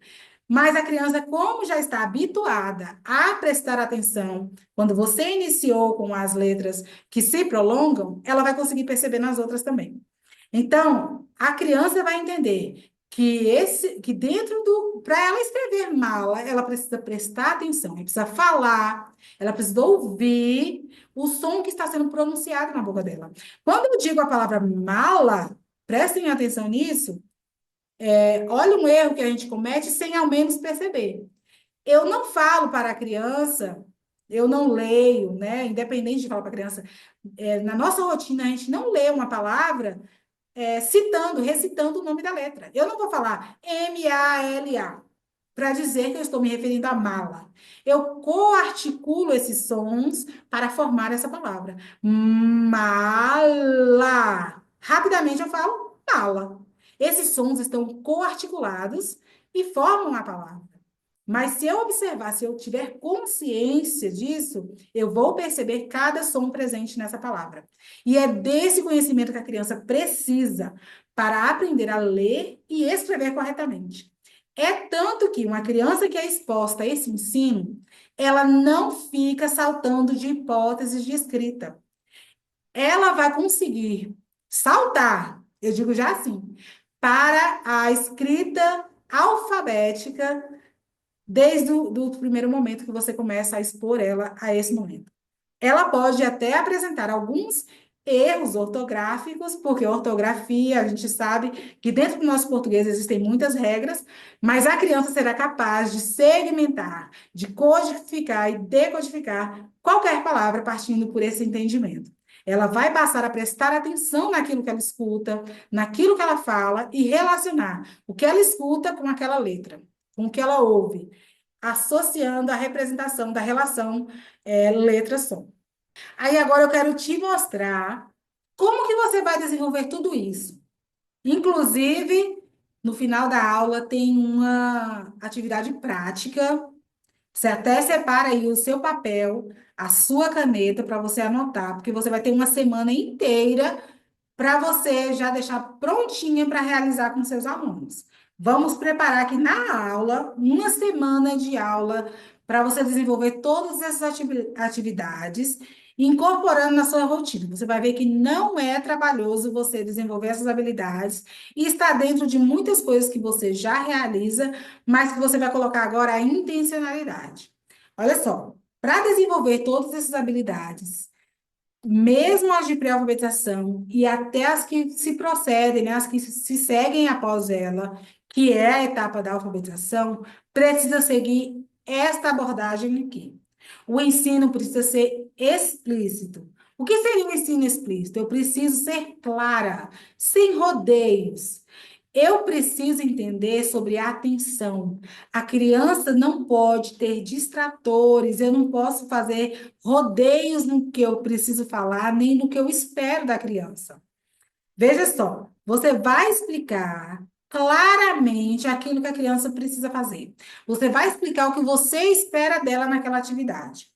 Mas a criança, como já está habituada a prestar atenção, quando você iniciou com as letras que se prolongam, ela vai conseguir perceber nas outras também. Então, a criança vai entender que dentro do, para ela escrever mala, ela precisa prestar atenção, ela precisa falar, ela precisa ouvir o som que está sendo pronunciado na boca dela. Quando eu digo a palavra mala, prestem atenção nisso, olha um erro que a gente comete sem ao menos perceber. Eu não falo para a criança, eu não leio, né? Independente de falar para a criança, na nossa rotina a gente não lê uma palavra citando, recitando o nome da letra. Eu não vou falar M-A-L-A para dizer que eu estou me referindo a mala. Eu coarticulo esses sons para formar essa palavra. Mala. Rapidamente eu falo mala. Esses sons estão coarticulados e formam a palavra. Mas se eu observar, se eu tiver consciência disso, eu vou perceber cada som presente nessa palavra. E é desse conhecimento que a criança precisa para aprender a ler e escrever corretamente. É tanto que uma criança que é exposta a esse ensino, ela não fica saltando de hipóteses de escrita. Ela vai conseguir saltar, eu digo já assim, para a escrita alfabética desde o do primeiro momento que você começa a expor ela a esse momento. Ela pode até apresentar alguns erros ortográficos, porque ortografia, a gente sabe que dentro do nosso português existem muitas regras, mas a criança será capaz de segmentar, de codificar e decodificar qualquer palavra partindo por esse entendimento. Ela vai passar a prestar atenção naquilo que ela escuta, naquilo que ela fala e relacionar o que ela escuta com aquela letra, com o que ela ouve, associando a representação da relação letra-som. Aí agora eu quero te mostrar como que você vai desenvolver tudo isso. Inclusive, no final da aula tem uma atividade prática. Você até separa aí o seu papel, a sua caneta para você anotar, porque você vai ter uma semana inteira para você já deixar prontinha para realizar com seus alunos. Vamos preparar aqui na aula, uma semana de aula, para você desenvolver todas essas atividades, incorporando na sua rotina. Você vai ver que não é trabalhoso você desenvolver essas habilidades e está dentro de muitas coisas que você já realiza, mas que você vai colocar agora a intencionalidade. Olha só, para desenvolver todas essas habilidades, mesmo as de pré-alfabetização e até as que se procedem, né, as que se seguem após ela, que é a etapa da alfabetização, precisa seguir esta abordagem aqui. O ensino precisa ser explícito. O que seria um ensino explícito? Eu preciso ser clara, sem rodeios. Eu preciso entender sobre a atenção. A criança não pode ter distratores, eu não posso fazer rodeios no que eu preciso falar, nem no que eu espero da criança. Veja só, você vai explicar claramente aquilo que a criança precisa fazer. Você vai explicar o que você espera dela naquela atividade.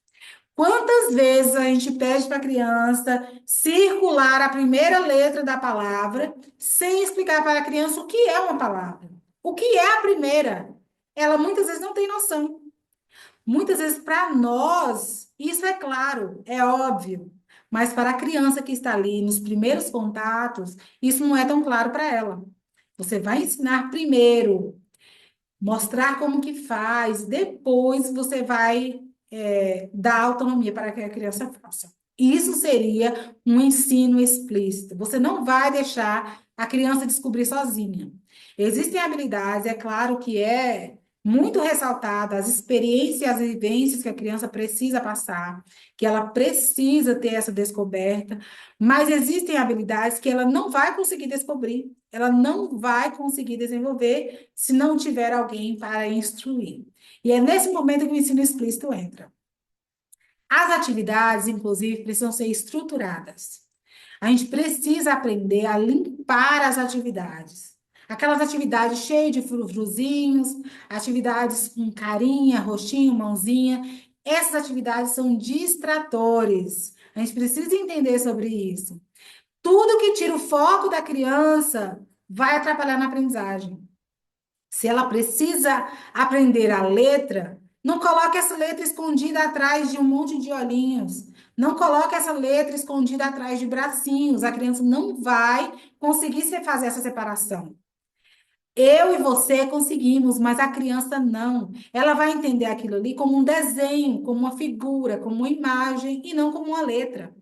Quantas vezes a gente pede para a criança circular a primeira letra da palavra sem explicar para a criança o que é uma palavra? O que é a primeira? Ela muitas vezes não tem noção. Muitas vezes, para nós, isso é claro, é óbvio. Mas para a criança que está ali nos primeiros contatos, isso não é tão claro para ela. Você vai ensinar primeiro, mostrar como que faz, depois você vai dar autonomia para que a criança faça. Isso seria um ensino explícito. Você não vai deixar a criança descobrir sozinha. Existem habilidades, é claro que é muito ressaltada as experiências e as vivências que a criança precisa passar, que ela precisa ter essa descoberta, mas existem habilidades que ela não vai conseguir descobrir, ela não vai conseguir desenvolver se não tiver alguém para instruir. E é nesse momento que o ensino explícito entra. As atividades, inclusive, precisam ser estruturadas. A gente precisa aprender a limpar as atividades. Aquelas atividades cheias de frufruzinhos, atividades com carinha, rostinho, mãozinha. Essas atividades são distratores. A gente precisa entender sobre isso. Tudo que tira o foco da criança vai atrapalhar na aprendizagem. Se ela precisa aprender a letra, não coloque essa letra escondida atrás de um monte de olhinhos. Não coloque essa letra escondida atrás de bracinhos. A criança não vai conseguir fazer essa separação. Eu e você conseguimos, mas a criança não. Ela vai entender aquilo ali como um desenho, como uma figura, como uma imagem e não como uma letra.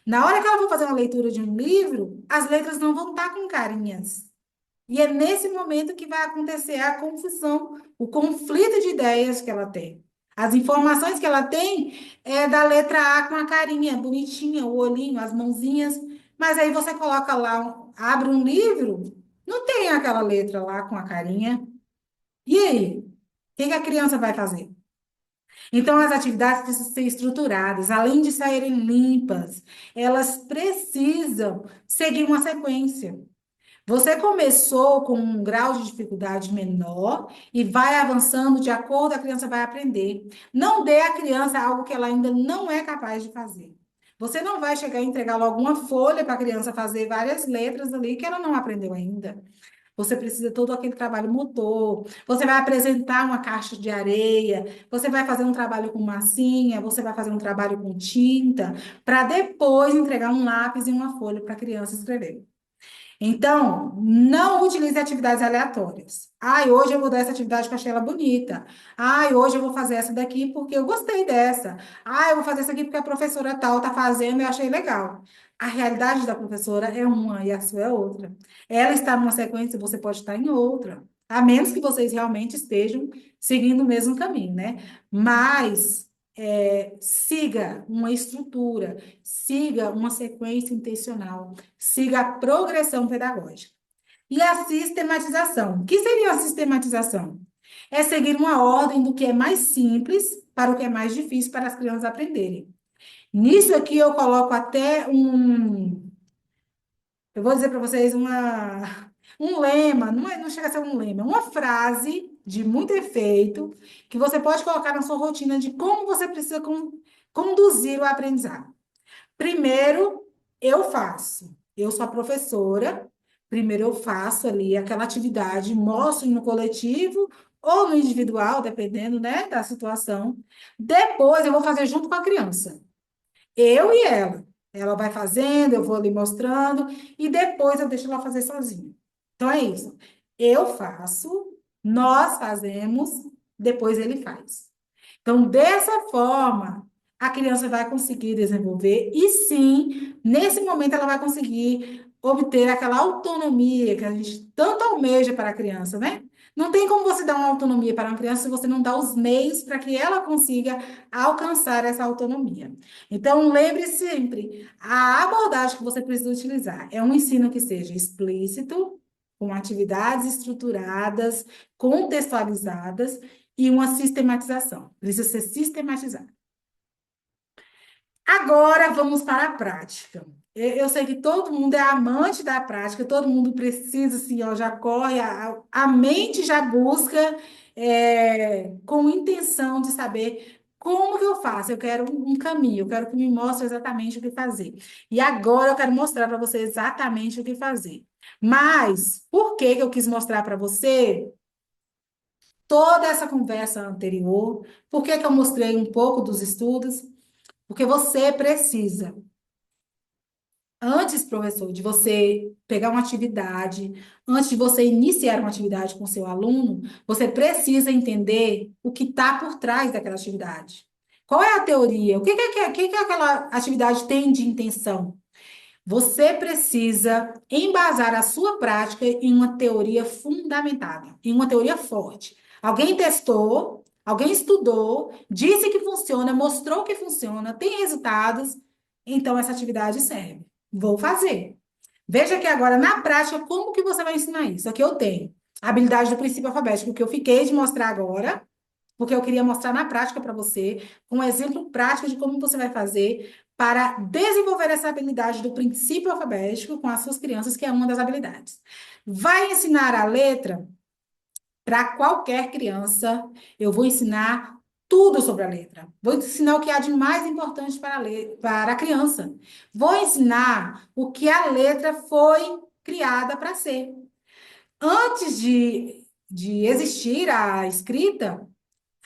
Na hora que ela for fazer uma leitura de um livro, as letras não vão estar com carinhas. E é nesse momento que vai acontecer a confusão, o conflito de ideias que ela tem. As informações que ela tem é da letra A com a carinha bonitinha, o olhinho, as mãozinhas, mas aí você coloca lá, abre um livro, não tem aquela letra lá com a carinha. E aí? O que que a criança vai fazer? Então, as atividades precisam ser estruturadas, além de saírem limpas, elas precisam seguir uma sequência. Você começou com um grau de dificuldade menor e vai avançando de acordo, a criança vai aprender. Não dê à criança algo que ela ainda não é capaz de fazer. Você não vai chegar e entregar logo uma folha para a criança fazer várias letras ali que ela não aprendeu ainda. Você precisa de todo aquele trabalho motor. Você vai apresentar uma caixa de areia, você vai fazer um trabalho com massinha, você vai fazer um trabalho com tinta, para depois entregar um lápis e uma folha para a criança escrever. Então, não utilize atividades aleatórias. Ai, hoje eu vou dar essa atividade que eu achei ela bonita. Ai, hoje eu vou fazer essa daqui porque eu gostei dessa. Ai, eu vou fazer essa aqui porque a professora tal está fazendo e eu achei legal. A realidade da professora é uma e a sua é outra. Ela está numa sequência, você pode estar em outra. A menos que vocês realmente estejam seguindo o mesmo caminho, né? Mas siga uma estrutura, siga uma sequência intencional. Siga a progressão pedagógica. E a sistematização. O que seria a sistematização? É seguir uma ordem do que é mais simples para o que é mais difícil para as crianças aprenderem. Nisso aqui eu coloco até eu vou dizer para vocês um lema, não chega a ser um lema, uma frase de muito efeito que você pode colocar na sua rotina de como você precisa conduzir o aprendizado. Primeiro, eu faço. Eu sou a professora. Primeiro, eu faço ali aquela atividade, mostro no coletivo ou no individual, dependendo, né, da situação. Depois, eu vou fazer junto com a criança. Eu e ela. Ela vai fazendo, eu vou ali mostrando, e depois eu deixo ela fazer sozinha. Então, é isso. Eu faço, nós fazemos, depois ele faz. Então, dessa forma, a criança vai conseguir desenvolver, e sim, nesse momento ela vai conseguir obter aquela autonomia que a gente tanto almeja para a criança, né? Não tem como você dar uma autonomia para uma criança se você não dá os meios para que ela consiga alcançar essa autonomia. Então, lembre sempre, a abordagem que você precisa utilizar é um ensino que seja explícito, com atividades estruturadas, contextualizadas e uma sistematização. Precisa ser sistematizado. Agora vamos para a prática. Eu sei que todo mundo é amante da prática, todo mundo precisa, assim, ó, já corre, a mente já busca com intenção de saber como que eu faço. Eu quero um caminho, eu quero que me mostre exatamente o que fazer. E agora eu quero mostrar para você exatamente o que fazer. Mas por que que eu quis mostrar para você toda essa conversa anterior? Por que que eu mostrei um pouco dos estudos? Porque você precisa. Antes, professor, de você pegar uma atividade, antes de você iniciar uma atividade com seu aluno, você precisa entender o que está por trás daquela atividade. Qual é a teoria? O que aquela atividade tem de intenção? Você precisa embasar a sua prática em uma teoria fundamentada, em uma teoria forte. Alguém testou, alguém estudou, disse que funciona, mostrou que funciona, tem resultados, então essa atividade serve. Vou fazer. Veja que agora, na prática, como que você vai ensinar isso? Aqui eu tenho a habilidade do princípio alfabético, que eu fiquei de mostrar agora, porque eu queria mostrar na prática para você, um exemplo prático de como você vai fazer para desenvolver essa habilidade do princípio alfabético com as suas crianças, que é uma das habilidades. Vai ensinar a letra para qualquer criança, eu vou ensinar tudo sobre a letra. Vou ensinar o que há de mais importante para a criança. Vou ensinar o que a letra foi criada para ser. Antes de existir a escrita,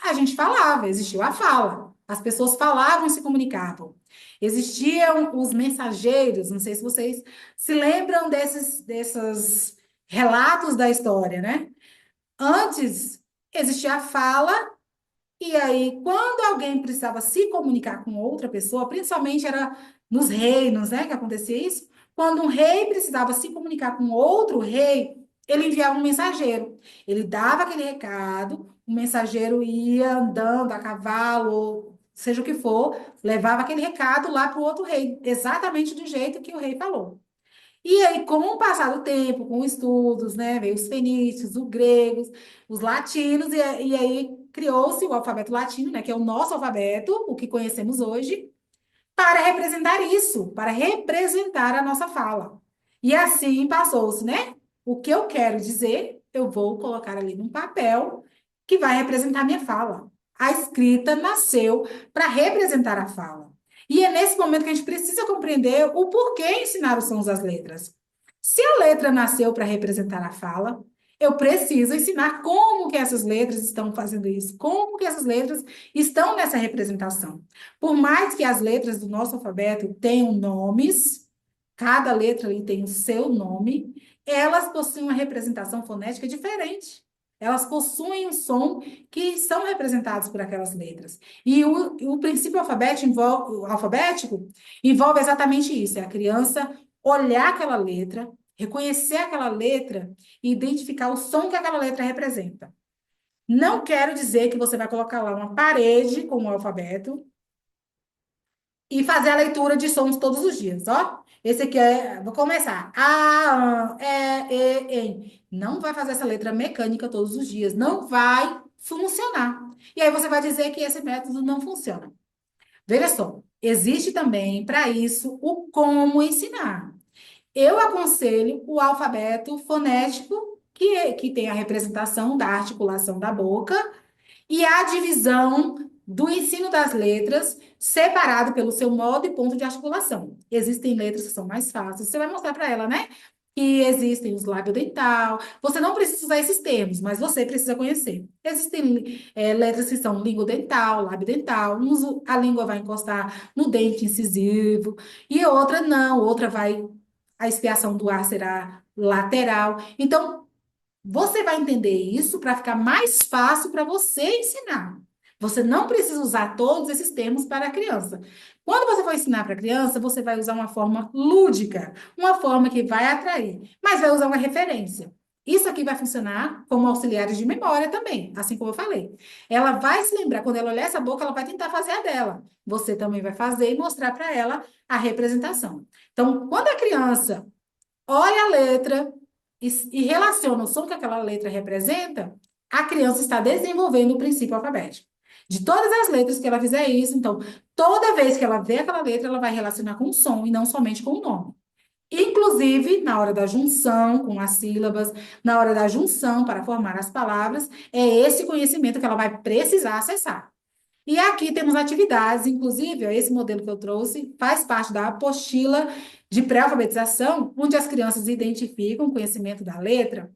a gente falava, existiu a fala. As pessoas falavam e se comunicavam. Existiam os mensageiros, não sei se vocês se lembram desses relatos da história, né? Antes existia a fala, e aí, quando alguém precisava se comunicar com outra pessoa, principalmente era nos reinos, né, que acontecia isso, quando um rei precisava se comunicar com outro rei, ele enviava um mensageiro. Ele dava aquele recado, o mensageiro ia andando a cavalo, ou seja o que for, levava aquele recado lá para o outro rei, exatamente do jeito que o rei falou. E aí, com o passar do tempo, com estudos, né, veio os fenícios, os gregos, os latinos, e aí criou-se o alfabeto latino, né, que é o nosso alfabeto, o que conhecemos hoje, para representar isso, para representar a nossa fala. E assim passou-se, né? O que eu quero dizer, eu vou colocar ali num papel que vai representar a minha fala. A escrita nasceu para representar a fala. E é nesse momento que a gente precisa compreender o porquê ensinar os sons das letras. Se a letra nasceu para representar a fala, eu preciso ensinar como que essas letras estão fazendo isso, como que essas letras estão nessa representação. Por mais que as letras do nosso alfabeto tenham nomes, cada letra ali tem o seu nome, elas possuem uma representação fonética diferente. Elas possuem um som que são representados por aquelas letras. E o princípio alfabético envolve exatamente isso: é a criança olhar aquela letra, reconhecer aquela letra e identificar o som que aquela letra representa. Não quero dizer que você vai colocar lá uma parede com o alfabeto e fazer a leitura de sons todos os dias, ó. Esse aqui vou começar. A, E. Não vai fazer essa letra mecânica todos os dias, não vai funcionar. E aí você vai dizer que esse método não funciona. Veja só, existe também para isso o como ensinar. Eu aconselho o alfabeto fonético, que tem a representação da articulação da boca, e a divisão do ensino das letras separado pelo seu modo e ponto de articulação. Existem letras que são mais fáceis, você vai mostrar para ela, né? Que existem os lábio dental. Você não precisa usar esses termos, mas você precisa conhecer. Existem letras que são língua dental, lábio dental. A língua vai encostar no dente incisivo e outra não. Outra vai, a expiação do ar será lateral. Então, você vai entender isso para ficar mais fácil para você ensinar. Você não precisa usar todos esses termos para a criança. Quando você for ensinar para a criança, você vai usar uma forma lúdica, uma forma que vai atrair, mas vai usar uma referência. Isso aqui vai funcionar como auxiliares de memória também, assim como eu falei. Ela vai se lembrar, quando ela olhar essa boca, ela vai tentar fazer a dela. Você também vai fazer e mostrar para ela a representação. Então, quando a criança olha a letra, e relaciona o som que aquela letra representa, a criança está desenvolvendo o princípio alfabético. De todas as letras que ela fizer isso, então, toda vez que ela vê aquela letra, ela vai relacionar com o som e não somente com o nome. Inclusive, na hora da junção com as sílabas, na hora da junção para formar as palavras, é esse conhecimento que ela vai precisar acessar. E aqui temos atividades, inclusive, ó, esse modelo que eu trouxe faz parte da apostila de pré-alfabetização, onde as crianças identificam o conhecimento da letra,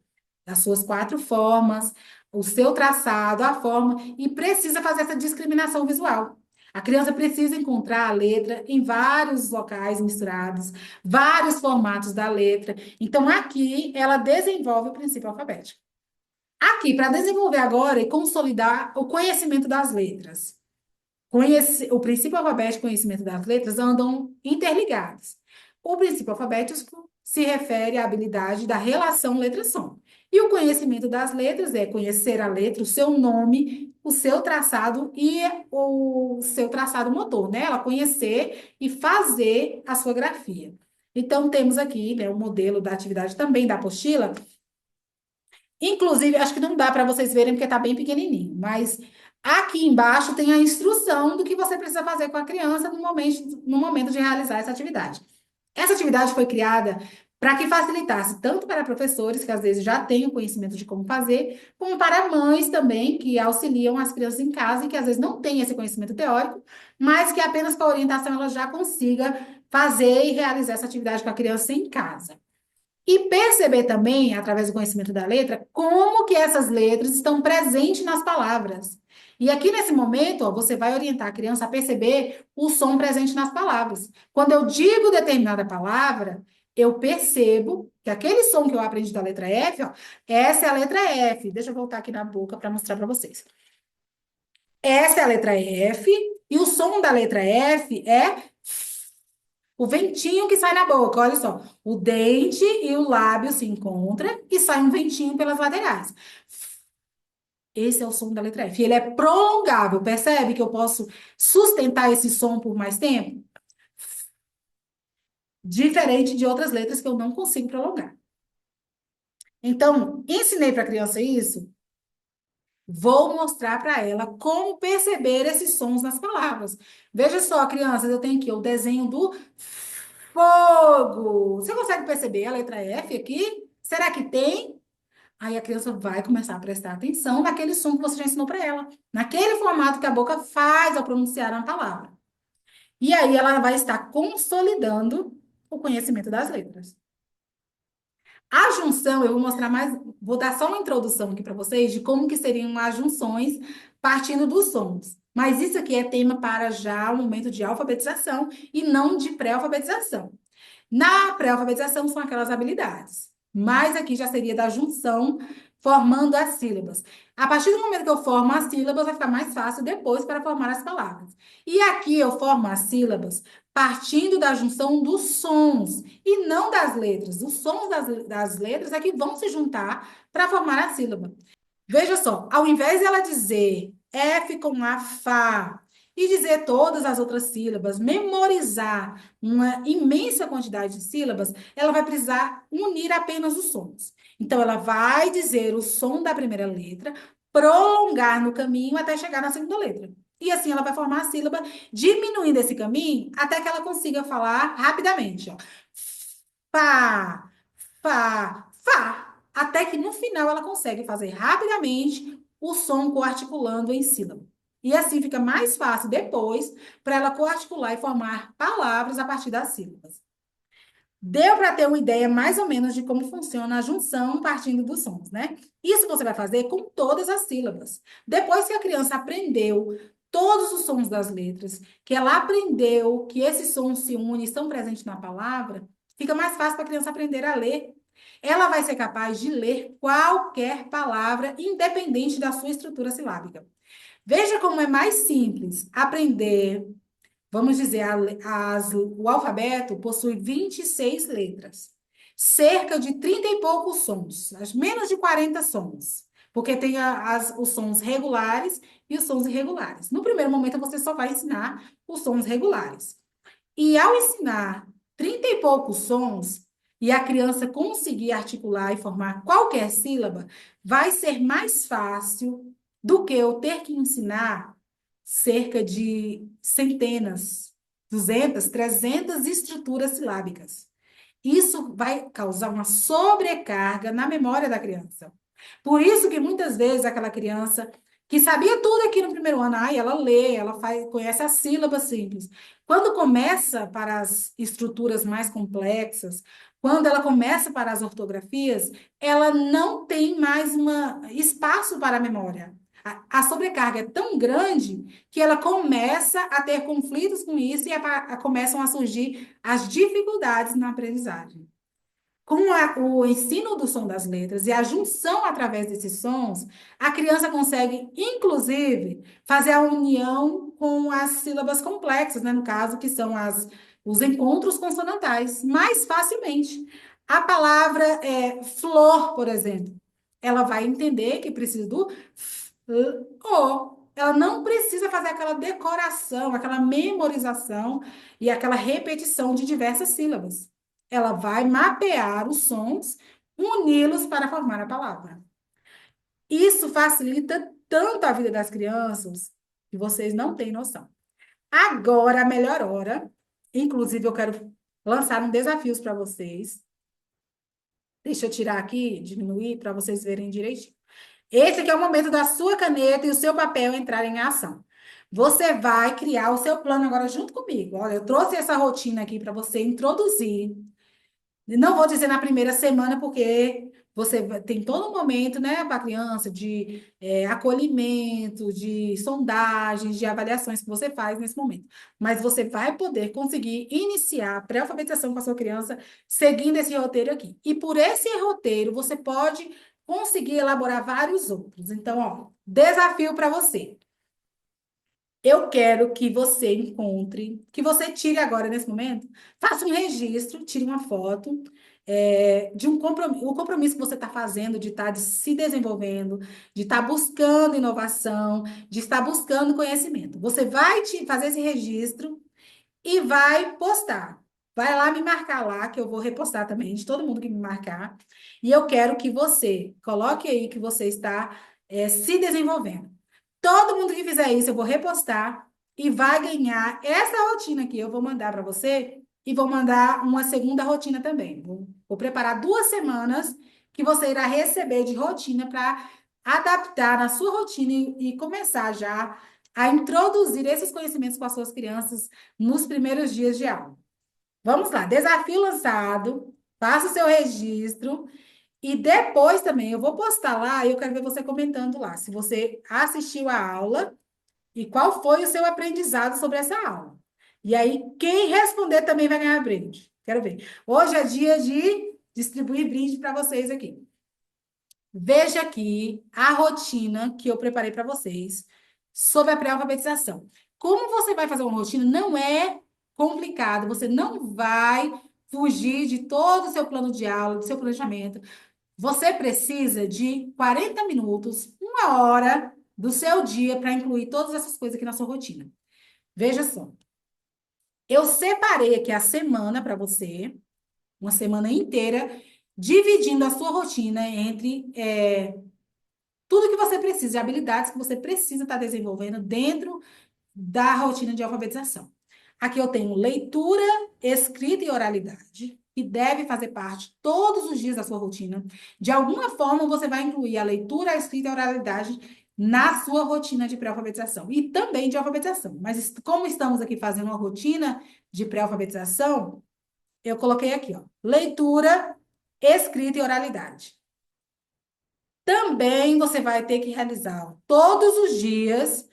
das suas quatro formas, o seu traçado, a forma, e precisa fazer essa discriminação visual. A criança precisa encontrar a letra em vários locais misturados, vários formatos da letra. Então, aqui, ela desenvolve o princípio alfabético. Aqui, para desenvolver agora e consolidar o conhecimento das letras. O princípio alfabético e o conhecimento das letras andam interligados. O princípio alfabético se refere à habilidade da relação letra-som. E o conhecimento das letras é conhecer a letra, o seu nome, o seu traçado e o seu traçado motor, né? Ela conhecer e fazer a sua grafia. Então, temos aqui, né, o modelo da atividade também da apostila. Inclusive, acho que não dá para vocês verem porque está bem pequenininho, mas aqui embaixo tem a instrução do que você precisa fazer com a criança no momento de realizar essa atividade. Essa atividade foi criada para que facilitasse tanto para professores, que às vezes já têm o conhecimento de como fazer, como para mães também, que auxiliam as crianças em casa e que às vezes não têm esse conhecimento teórico, mas que apenas com a orientação ela já consiga fazer e realizar essa atividade com a criança em casa. E perceber também, através do conhecimento da letra, como que essas letras estão presentes nas palavras. E aqui nesse momento, ó, você vai orientar a criança a perceber o som presente nas palavras. Quando eu digo determinada palavra, eu percebo que aquele som que eu aprendi da letra F, ó, essa é a letra F. Deixa eu voltar aqui na boca para mostrar para vocês. Essa é a letra F, e o som da letra F é o ventinho que sai na boca, olha só. O dente e o lábio se encontram e sai um ventinho pelas laterais. Esse é o som da letra F. Ele é prolongável, percebe que eu posso sustentar esse som por mais tempo? Diferente de outras letras que eu não consigo prolongar. Então, ensinei para a criança isso, vou mostrar para ela como perceber esses sons nas palavras. Veja só, crianças, eu tenho aqui o desenho do fogo. Você consegue perceber a letra F aqui? Será que tem? Aí a criança vai começar a prestar atenção naquele som que você já ensinou para ela, naquele formato que a boca faz ao pronunciar uma palavra. E aí ela vai estar consolidando o conhecimento das letras. A junção, eu vou mostrar mais, vou dar só uma introdução aqui para vocês de como que seriam as junções partindo dos sons. Mas isso aqui é tema para já o momento de alfabetização e não de pré-alfabetização. Na pré-alfabetização são aquelas habilidades, mas aqui já seria da junção formando as sílabas. A partir do momento que eu formo as sílabas, vai ficar mais fácil depois para formar as palavras. E aqui eu formo as sílabas partindo da junção dos sons e não das letras. Os sons das letras é que vão se juntar para formar a sílaba. Veja só, ao invés de ela dizer F com a Fá e dizer todas as outras sílabas, memorizar uma imensa quantidade de sílabas, ela vai precisar unir apenas os sons. Então, ela vai dizer o som da primeira letra, prolongar no caminho até chegar na segunda letra. E assim ela vai formar a sílaba, diminuindo esse caminho até que ela consiga falar rapidamente. Ó. Fá, Fá, Fá. Até que no final ela consegue fazer rapidamente o som coarticulando em sílaba. E assim fica mais fácil depois para ela coarticular e formar palavras a partir das sílabas. Deu para ter uma ideia mais ou menos de como funciona a junção partindo dos sons, né? Isso você vai fazer com todas as sílabas. Depois que a criança aprendeu todos os sons das letras, que ela aprendeu que esses sons se unem e estão presentes na palavra, fica mais fácil para a criança aprender a ler. Ela vai ser capaz de ler qualquer palavra, independente da sua estrutura silábica. Veja como é mais simples aprender. Vamos dizer, o alfabeto possui 26 letras, cerca de 30 e poucos sons, menos de 40 sons, porque tem os sons regulares e os sons irregulares. No primeiro momento, você só vai ensinar os sons regulares. E ao ensinar 30 e poucos sons, e a criança conseguir articular e formar qualquer sílaba, vai ser mais fácil do que eu ter que ensinar cerca de centenas, 200, 300 estruturas silábicas. Isso vai causar uma sobrecarga na memória da criança. Por isso que muitas vezes aquela criança que sabia tudo aqui no primeiro ano, ela lê, ela faz, conhece as sílabas simples. Quando começa para as estruturas mais complexas, quando ela começa para as ortografias, ela não tem mais espaço para a memória. A sobrecarga é tão grande que ela começa a ter conflitos com isso e começam a surgir as dificuldades na aprendizagem. Com o ensino do som das letras e a junção através desses sons, a criança consegue, inclusive, fazer a união com as sílabas complexas, né? No caso, que são os encontros consonantais, mais facilmente. A palavra flor, por exemplo, ela vai entender que precisa do f, l, o. Ela não precisa fazer aquela decoração, aquela memorização e aquela repetição de diversas sílabas. Ela vai mapear os sons, uni-los para formar a palavra. Isso facilita tanto a vida das crianças que vocês não têm noção. Agora, a melhor hora, inclusive eu quero lançar um desafio para vocês. Deixa eu tirar aqui, diminuir, para vocês verem direitinho. Esse aqui é o momento da sua caneta e o seu papel entrarem em ação. Você vai criar o seu plano agora junto comigo. Olha, eu trouxe essa rotina aqui para você introduzir. Não vou dizer na primeira semana, porque tem todo um momento, né, para a criança de acolhimento, de sondagens, de avaliações que você faz nesse momento. Mas você vai poder conseguir iniciar a pré-alfabetização com a sua criança seguindo esse roteiro aqui. E por esse roteiro, você pode conseguir elaborar vários outros. Então, ó, desafio para você. Eu quero que você encontre, que você tire agora, nesse momento, faça um registro, tire uma foto de um compromisso, o compromisso que você está fazendo de estar se desenvolvendo, de estar buscando inovação, de estar buscando conhecimento. Você vai fazer esse registro e vai postar. Vai lá me marcar lá, que eu vou repostar também, de todo mundo que me marcar. E eu quero que você coloque aí que você está se desenvolvendo. Todo mundo que fizer isso, eu vou repostar e vai ganhar essa rotina aqui. Eu vou mandar para você e vou mandar uma segunda rotina também. Vou preparar 2 semanas que você irá receber de rotina para adaptar na sua rotina e começar já a introduzir esses conhecimentos com as suas crianças nos primeiros dias de aula. Vamos lá, desafio lançado, faça o seu registro e depois também eu vou postar lá e eu quero ver você comentando lá, se você assistiu a aula e qual foi o seu aprendizado sobre essa aula. E aí, quem responder também vai ganhar brinde. Quero ver. Hoje é dia de distribuir brinde para vocês aqui. Veja aqui a rotina que eu preparei para vocês sobre a pré-alfabetização. Como você vai fazer uma rotina, não é complicado, você não vai fugir de todo o seu plano de aula, do seu planejamento. Você precisa de 40 minutos, 1 hora do seu dia para incluir todas essas coisas aqui na sua rotina. Veja só. Eu separei aqui a semana para você, uma semana inteira, dividindo a sua rotina entre tudo que você precisa, de habilidades que você precisa estar desenvolvendo dentro da rotina de alfabetização. Aqui eu tenho leitura, escrita e oralidade, que deve fazer parte todos os dias da sua rotina. De alguma forma, você vai incluir a leitura, a escrita e a oralidade na sua rotina de pré-alfabetização e também de alfabetização. Mas como estamos aqui fazendo uma rotina de pré-alfabetização, eu coloquei aqui, ó, leitura, escrita e oralidade. Também você vai ter que realizar todos os dias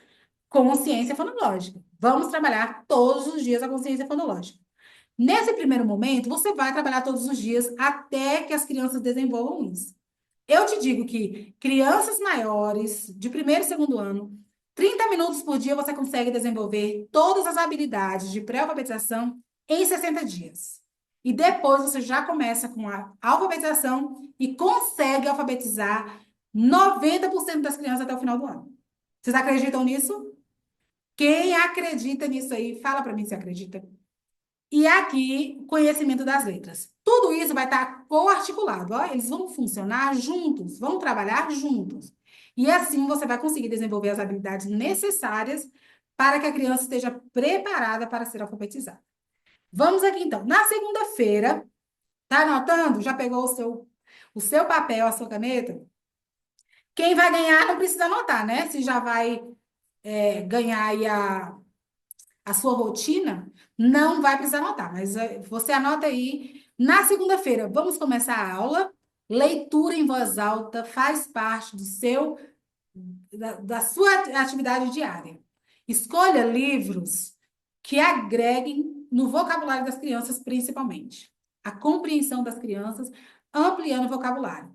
consciência fonológica. Vamos trabalhar todos os dias a consciência fonológica. Nesse primeiro momento, você vai trabalhar todos os dias até que as crianças desenvolvam isso. Eu te digo que crianças maiores, de primeiro e segundo ano, 30 minutos por dia você consegue desenvolver todas as habilidades de pré-alfabetização em 60 dias. E depois você já começa com a alfabetização e consegue alfabetizar 90% das crianças até o final do ano. Vocês acreditam nisso? Quem acredita nisso aí, fala para mim se acredita. E aqui, conhecimento das letras. Tudo isso vai estar coarticulado, ó, eles vão funcionar juntos, vão trabalhar juntos. E assim você vai conseguir desenvolver as habilidades necessárias para que a criança esteja preparada para ser alfabetizada. Vamos aqui então. Na segunda-feira, tá anotando? Já pegou o seu papel, a sua caneta? Quem vai ganhar não precisa anotar, né? Se já vai ganhar aí a sua rotina, não vai precisar anotar, mas você anota aí. Na segunda-feira, vamos começar a aula. Leitura em voz alta faz parte da sua atividade diária. Escolha livros que agreguem no vocabulário das crianças, principalmente. A compreensão das crianças, ampliando o vocabulário.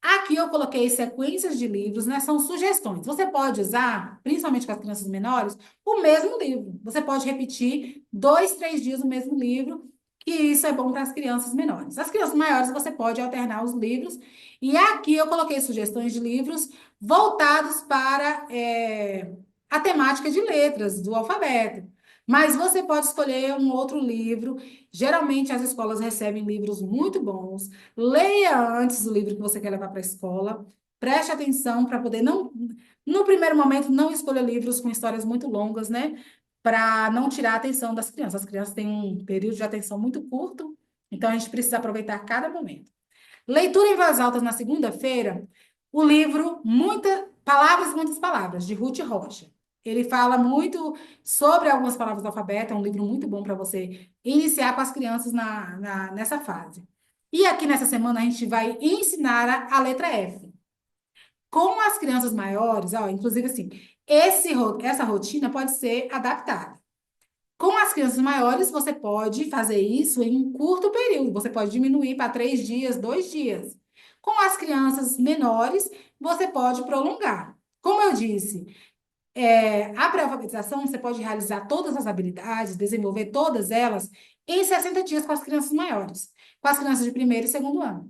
Aqui eu coloquei sequências de livros, né? São sugestões. Você pode usar, principalmente com as crianças menores, o mesmo livro. Você pode repetir 2, 3 dias o mesmo livro, que isso é bom para as crianças menores. As crianças maiores, você pode alternar os livros. E aqui eu coloquei sugestões de livros voltados para a temática de letras, do alfabeto. Mas você pode escolher um outro livro. Geralmente as escolas recebem livros muito bons. Leia antes o livro que você quer levar para a escola. Preste atenção para poder não, no primeiro momento, não escolha livros com histórias muito longas, né? Para não tirar a atenção das crianças. As crianças têm um período de atenção muito curto, então a gente precisa aproveitar cada momento. Leitura em voz alta na segunda-feira, o livro Palavras, Muitas Palavras, de Ruth Rocha. Ele fala muito sobre algumas palavras do alfabeto, é um livro muito bom para você iniciar com as crianças nessa fase. E aqui nessa semana a gente vai ensinar a letra F. Com as crianças maiores, ó, inclusive assim, essa rotina pode ser adaptada. Com as crianças maiores, você pode fazer isso em um curto período. Você pode diminuir para 3 dias, 2 dias. Com as crianças menores, você pode prolongar. Como eu disse, a pré-alfabetização você pode realizar todas as habilidades, desenvolver todas elas em 60 dias com as crianças maiores, com as crianças de primeiro e segundo ano.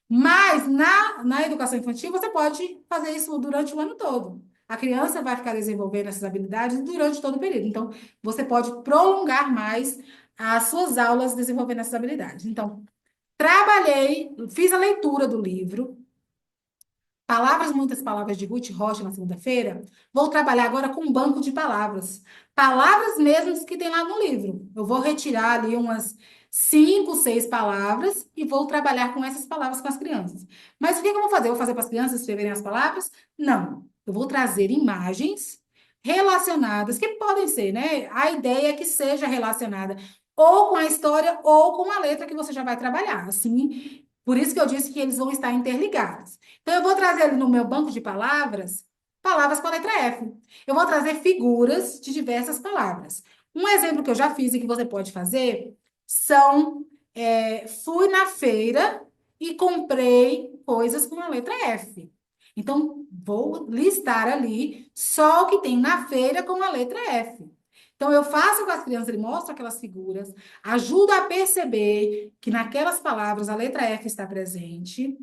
Mas na educação infantil, você pode fazer isso durante o ano todo. A criança vai ficar desenvolvendo essas habilidades durante todo o período. Então, você pode prolongar mais as suas aulas desenvolvendo essas habilidades. Então, fiz a leitura do livro, Palavras, Muitas Palavras de Ruth Rocha na segunda-feira. Vou trabalhar agora com um banco de palavras. Palavras mesmas que tem lá no livro. Eu vou retirar ali umas 5, 6 palavras e vou trabalhar com essas palavras com as crianças. Mas o que eu vou fazer? Eu vou fazer para as crianças escreverem as palavras? Não. Eu vou trazer imagens relacionadas, que podem ser, né? A ideia é que seja relacionada ou com a história ou com a letra que você já vai trabalhar. Assim, por isso que eu disse que eles vão estar interligados. Então, eu vou trazer ali no meu banco de palavras, palavras com a letra F. Eu vou trazer figuras de diversas palavras. Um exemplo que eu já fiz e que você pode fazer são: fui na feira e comprei coisas com a letra F. Então, vou listar ali só o que tem na feira com a letra F. Então, eu faço com as crianças, ele mostra aquelas figuras, ajuda a perceber que naquelas palavras a letra F está presente.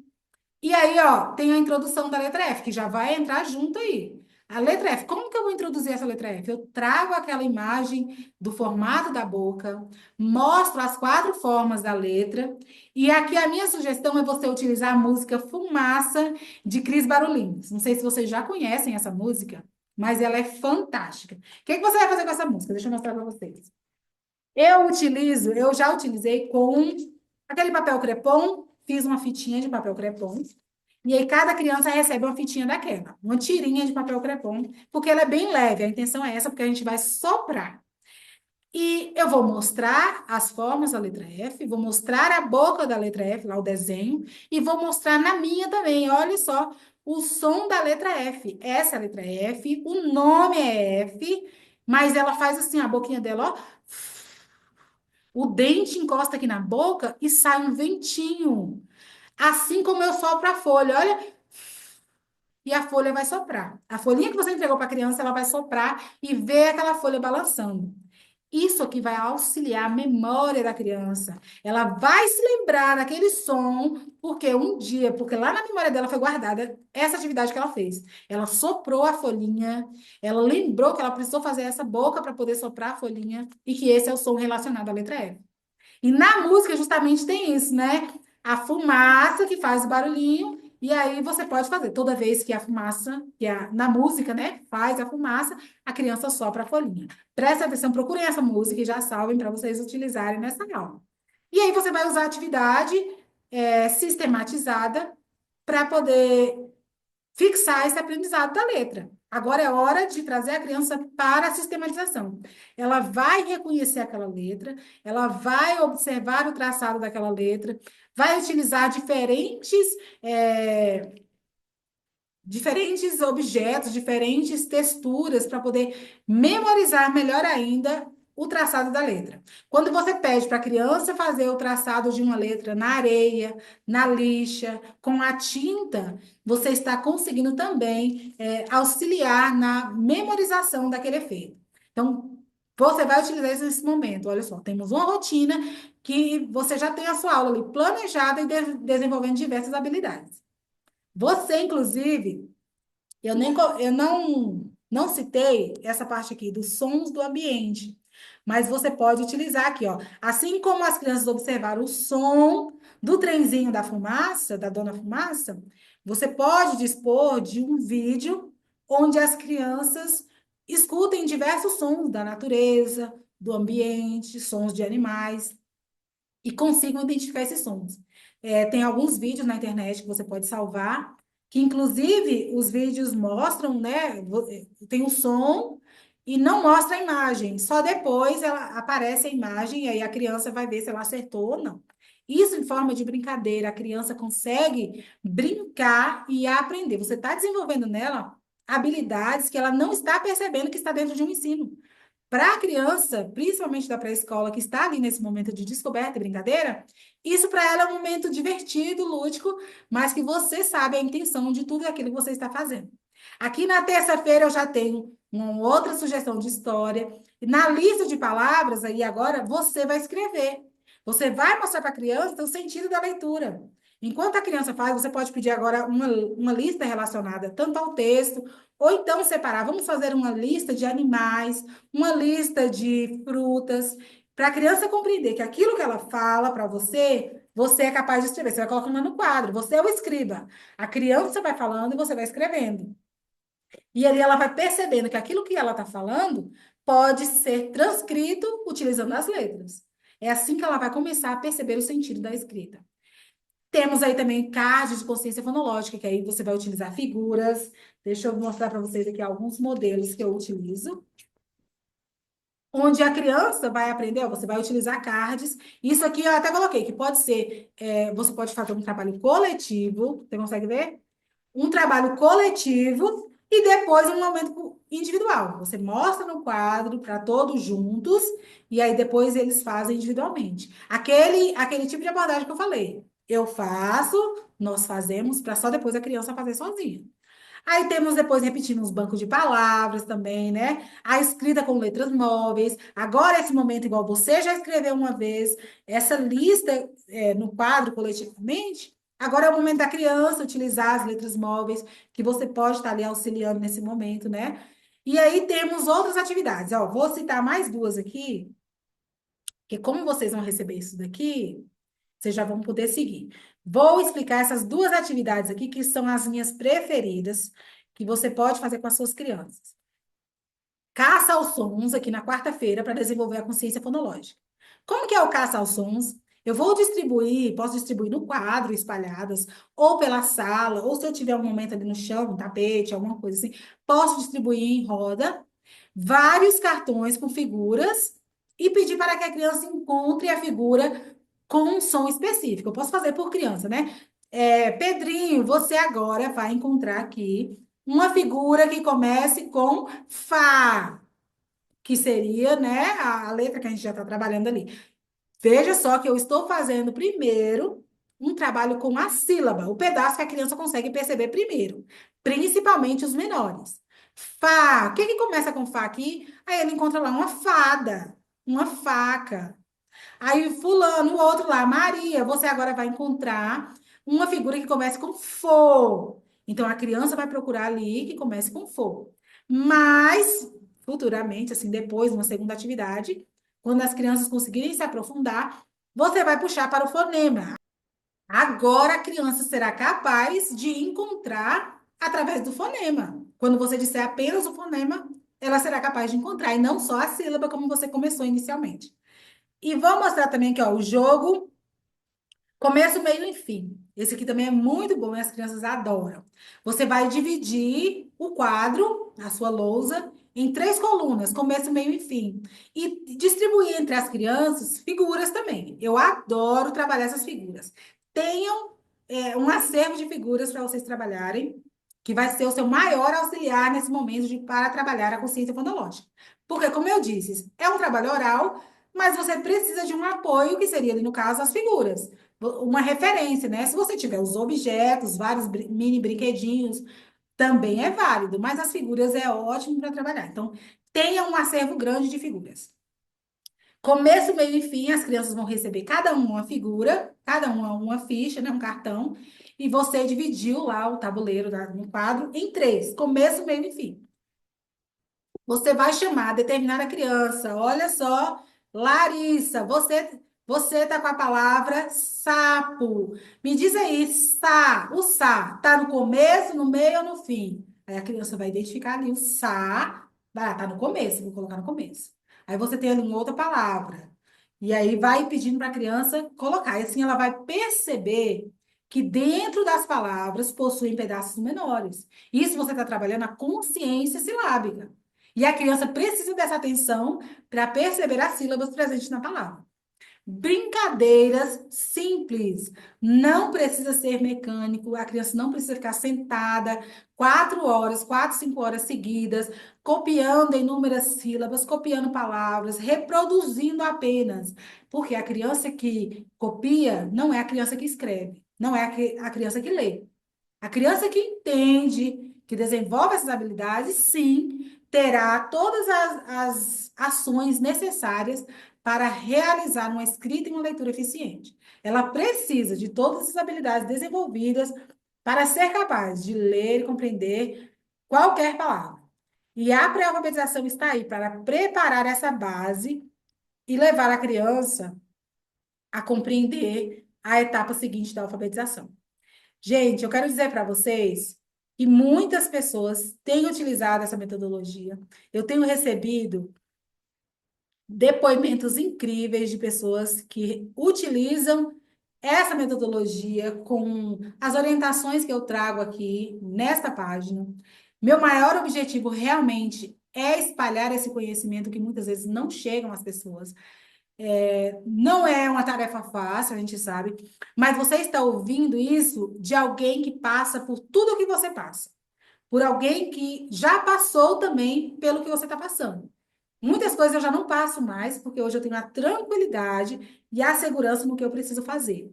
E aí, ó, tem a introdução da letra F, que já vai entrar junto aí. A letra F, como que eu vou introduzir essa letra F? Eu trago aquela imagem do formato da boca, mostro as 4 formas da letra, e aqui a minha sugestão é você utilizar a música Fumaça, de Cris Barulhinhos. Não sei se vocês já conhecem essa música, mas ela é fantástica. O que que você vai fazer com essa música? Deixa eu mostrar para vocês. Eu já utilizei com aquele papel crepom, fiz uma fitinha de papel crepom, e aí cada criança recebe uma fitinha daquela, uma tirinha de papel crepom, porque ela é bem leve, a intenção é essa, porque a gente vai soprar. E eu vou mostrar as formas da letra F, vou mostrar a boca da letra F, lá o desenho, e vou mostrar na minha também, olha só, o som da letra F. Essa é a letra F, o nome é F, mas ela faz assim, a boquinha dela, ó, o dente encosta aqui na boca e sai um ventinho. Assim como eu sopro a folha, olha, e a folha vai soprar. A folhinha que você entregou para a criança, ela vai soprar e ver aquela folha balançando. Isso aqui vai auxiliar a memória da criança. Ela vai se lembrar daquele som, porque lá na memória dela foi guardada essa atividade que ela fez. Ela soprou a folhinha, ela lembrou que ela precisou fazer essa boca para poder soprar a folhinha e que esse é o som relacionado à letra F. E na música, justamente, tem isso, né? A fumaça que faz o barulhinho, e aí você pode fazer. Toda vez que a fumaça, na música, né, faz a fumaça, a criança sopra a folhinha. Prestem atenção, procurem essa música e já salvem para vocês utilizarem nessa aula. E aí você vai usar a atividade sistematizada para poder fixar esse aprendizado da letra. Agora é hora de trazer a criança para a sistematização. Ela vai reconhecer aquela letra, ela vai observar o traçado daquela letra, vai utilizar diferentes objetos, diferentes texturas para poder memorizar melhor ainda o traçado da letra. Quando você pede para a criança fazer o traçado de uma letra na areia, na lixa, com a tinta, você está conseguindo também auxiliar na memorização daquele efeito. Então, você vai utilizar isso nesse momento. Olha só, temos uma rotina que você já tem a sua aula ali planejada e desenvolvendo diversas habilidades. Você, inclusive, eu não citei essa parte aqui dos sons do ambiente, mas você pode utilizar aqui, ó. Assim como as crianças observaram o som do trenzinho da fumaça, da Dona Fumaça, você pode dispor de um vídeo onde as crianças escutem diversos sons da natureza, do ambiente, sons de animais e consigam identificar esses sons. Tem alguns vídeos na internet que você pode salvar, que inclusive os vídeos mostram, né? Tem o som e não mostra a imagem. Só depois aparece a imagem e aí a criança vai ver se ela acertou ou não. Isso em forma de brincadeira, a criança consegue brincar e aprender. Você está desenvolvendo nela habilidades que ela não está percebendo que está dentro de um ensino. Para a criança, principalmente da pré-escola, que está ali nesse momento de descoberta e brincadeira, isso para ela é um momento divertido, lúdico, mas que você sabe a intenção de tudo aquilo que você está fazendo. Aqui na terça-feira eu já tenho uma outra sugestão de história. Na lista de palavras, aí agora, você vai escrever. Você vai mostrar para a criança o sentido da leitura. Enquanto a criança faz, você pode pedir agora uma lista relacionada tanto ao texto, ou então separar. Vamos fazer uma lista de animais, uma lista de frutas, para a criança compreender que aquilo que ela fala para você, você é capaz de escrever. Você vai colocando no quadro, você é o escriba. A criança vai falando e você vai escrevendo. E ali ela vai percebendo que aquilo que ela está falando pode ser transcrito utilizando as letras. É assim que ela vai começar a perceber o sentido da escrita. Temos aí também cards de consciência fonológica, que aí você vai utilizar figuras. Deixa eu mostrar para vocês aqui alguns modelos que eu utilizo. Onde a criança vai aprender, ó, você vai utilizar cards. Isso aqui eu até coloquei, que pode ser, você pode fazer um trabalho coletivo, você consegue ver? Um trabalho coletivo e depois um momento individual. Você mostra no quadro para todos juntos e aí depois eles fazem individualmente. Aquele tipo de abordagem que eu falei. Eu faço, nós fazemos, para só depois a criança fazer sozinha. Aí temos depois repetindo os bancos de palavras também, né? A escrita com letras móveis. Agora, esse momento, igual você já escreveu uma vez, essa lista no quadro coletivamente, agora é o momento da criança utilizar as letras móveis, que você pode estar ali auxiliando nesse momento, né? E aí temos outras atividades. Ó, vou citar mais duas aqui, que como vocês vão receber isso daqui, vocês já vão poder seguir. Vou explicar essas duas atividades aqui, que são as minhas preferidas, que você pode fazer com as suas crianças. Caça aos sons, aqui na quarta-feira, para desenvolver a consciência fonológica. Como que é o caça aos sons? Eu vou distribuir, posso distribuir no quadro, espalhadas, ou pela sala, ou se eu tiver um momento ali no chão, um tapete, alguma coisa assim, posso distribuir em roda vários cartões com figuras e pedir para que a criança encontre a figura com um som específico. Eu posso fazer por criança, né? Pedrinho, você agora vai encontrar aqui uma figura que comece com Fá, que seria, né, a letra que a gente já está trabalhando ali. Veja só que eu estou fazendo primeiro um trabalho com a sílaba, o pedaço que a criança consegue perceber primeiro, principalmente os menores. Fá, o que que começa com Fá aqui? Aí ele encontra lá uma fada, uma faca. Aí, fulano, o outro lá, Maria, você agora vai encontrar uma figura que comece com for. Então, a criança vai procurar ali que comece com for. Mas, futuramente, assim, depois, numa segunda atividade, quando as crianças conseguirem se aprofundar, você vai puxar para o fonema. Agora a criança será capaz de encontrar através do fonema. Quando você disser apenas o fonema, ela será capaz de encontrar, e não só a sílaba, como você começou inicialmente. E vou mostrar também aqui, ó, o jogo. Começo, meio e fim. Esse aqui também é muito bom e as crianças adoram. Você vai dividir o quadro, a sua lousa, em três colunas, começo, meio e fim. E distribuir entre as crianças figuras também. Eu adoro trabalhar essas figuras. Tenham, um acervo de figuras para vocês trabalharem, que vai ser o seu maior auxiliar nesse momento para trabalhar a consciência fonológica. Porque, como eu disse, é um trabalho oral, mas você precisa de um apoio, que seria ali, no caso, as figuras, uma referência, né? Se você tiver os objetos, vários mini brinquedinhos, também é válido, mas as figuras é ótimo para trabalhar. Então, tenha um acervo grande de figuras. Começo, meio e fim, as crianças vão receber cada uma figura, cada uma ficha, né? Um cartão, e você dividiu lá o tabuleiro no quadro em três: começo, meio e fim. Você vai chamar determinada criança. Olha só, Larissa, você tá com a palavra sapo. Me diz aí, o sa, tá no começo, no meio ou no fim? Aí a criança vai identificar ali o sa, tá no começo, vou colocar no começo. Aí você tem ali uma outra palavra. E aí vai pedindo para a criança colocar. E assim ela vai perceber que dentro das palavras possuem pedaços menores. Isso você está trabalhando a consciência silábica. E a criança precisa dessa atenção para perceber as sílabas presentes na palavra. Brincadeiras simples. Não precisa ser mecânico. A criança não precisa ficar sentada 4 horas, 4, 5 horas seguidas, copiando inúmeras sílabas, copiando palavras, reproduzindo apenas. Porque a criança que copia não é a criança que escreve, não é a criança que lê. A criança que entende, que desenvolve essas habilidades, sim, terá todas as ações necessárias para realizar uma escrita e uma leitura eficiente. Ela precisa de todas essas habilidades desenvolvidas para ser capaz de ler e compreender qualquer palavra. E a pré-alfabetização está aí para preparar essa base e levar a criança a compreender a etapa seguinte da alfabetização. Gente, eu quero dizer para vocês que muitas pessoas têm utilizado essa metodologia. Eu tenho recebido depoimentos incríveis de pessoas que utilizam essa metodologia com as orientações que eu trago aqui nesta página. Meu maior objetivo realmente é espalhar esse conhecimento que muitas vezes não chegam às pessoas. Não é uma tarefa fácil, a gente sabe, mas você está ouvindo isso de alguém que passa por tudo o que você passa, por alguém que já passou também pelo que você está passando. Muitas coisas eu já não passo mais, porque hoje eu tenho a tranquilidade e a segurança no que eu preciso fazer.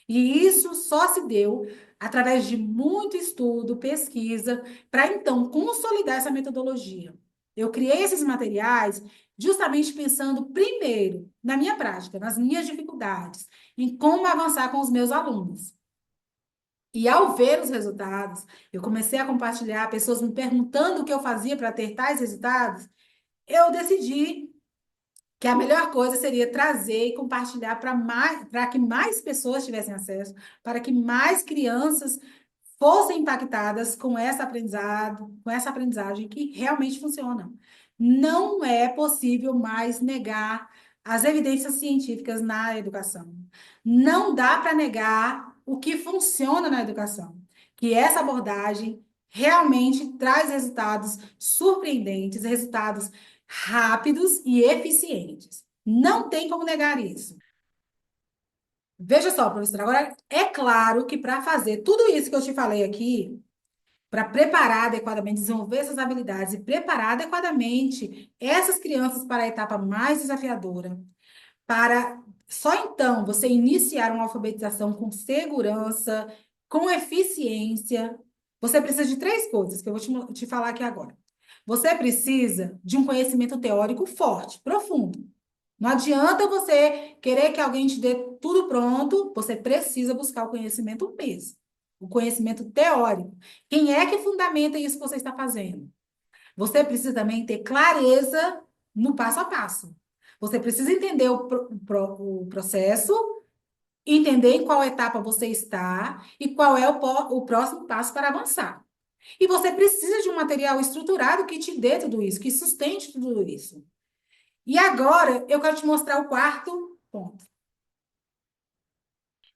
E isso só se deu através de muito estudo, pesquisa, para então consolidar essa metodologia. Eu criei esses materiais justamente pensando primeiro na minha prática, nas minhas dificuldades, em como avançar com os meus alunos. E ao ver os resultados, eu comecei a compartilhar, pessoas me perguntando o que eu fazia para ter tais resultados, eu decidi que a melhor coisa seria trazer e compartilhar para que mais pessoas tivessem acesso, para que mais crianças fossem impactadas com essa aprendizagem que realmente funciona. Não é possível mais negar as evidências científicas na educação. Não dá para negar o que funciona na educação, que essa abordagem realmente traz resultados surpreendentes, resultados rápidos e eficientes. Não tem como negar isso. Veja só, professora, agora é claro que para fazer tudo isso que eu te falei aqui, para preparar adequadamente, desenvolver essas habilidades e preparar adequadamente essas crianças para a etapa mais desafiadora, para só então você iniciar uma alfabetização com segurança, com eficiência, você precisa de três coisas que eu vou te falar aqui agora. Você precisa de um conhecimento teórico forte, profundo. Não adianta você querer que alguém te dê tudo pronto, você precisa buscar o conhecimento mesmo, o conhecimento teórico. Quem é que fundamenta isso que você está fazendo? Você precisa também ter clareza no passo a passo. Você precisa entender o processo, entender em qual etapa você está e qual é o próximo passo para avançar. E você precisa de um material estruturado que te dê tudo isso, que sustente tudo isso. E agora eu quero te mostrar o quarto ponto.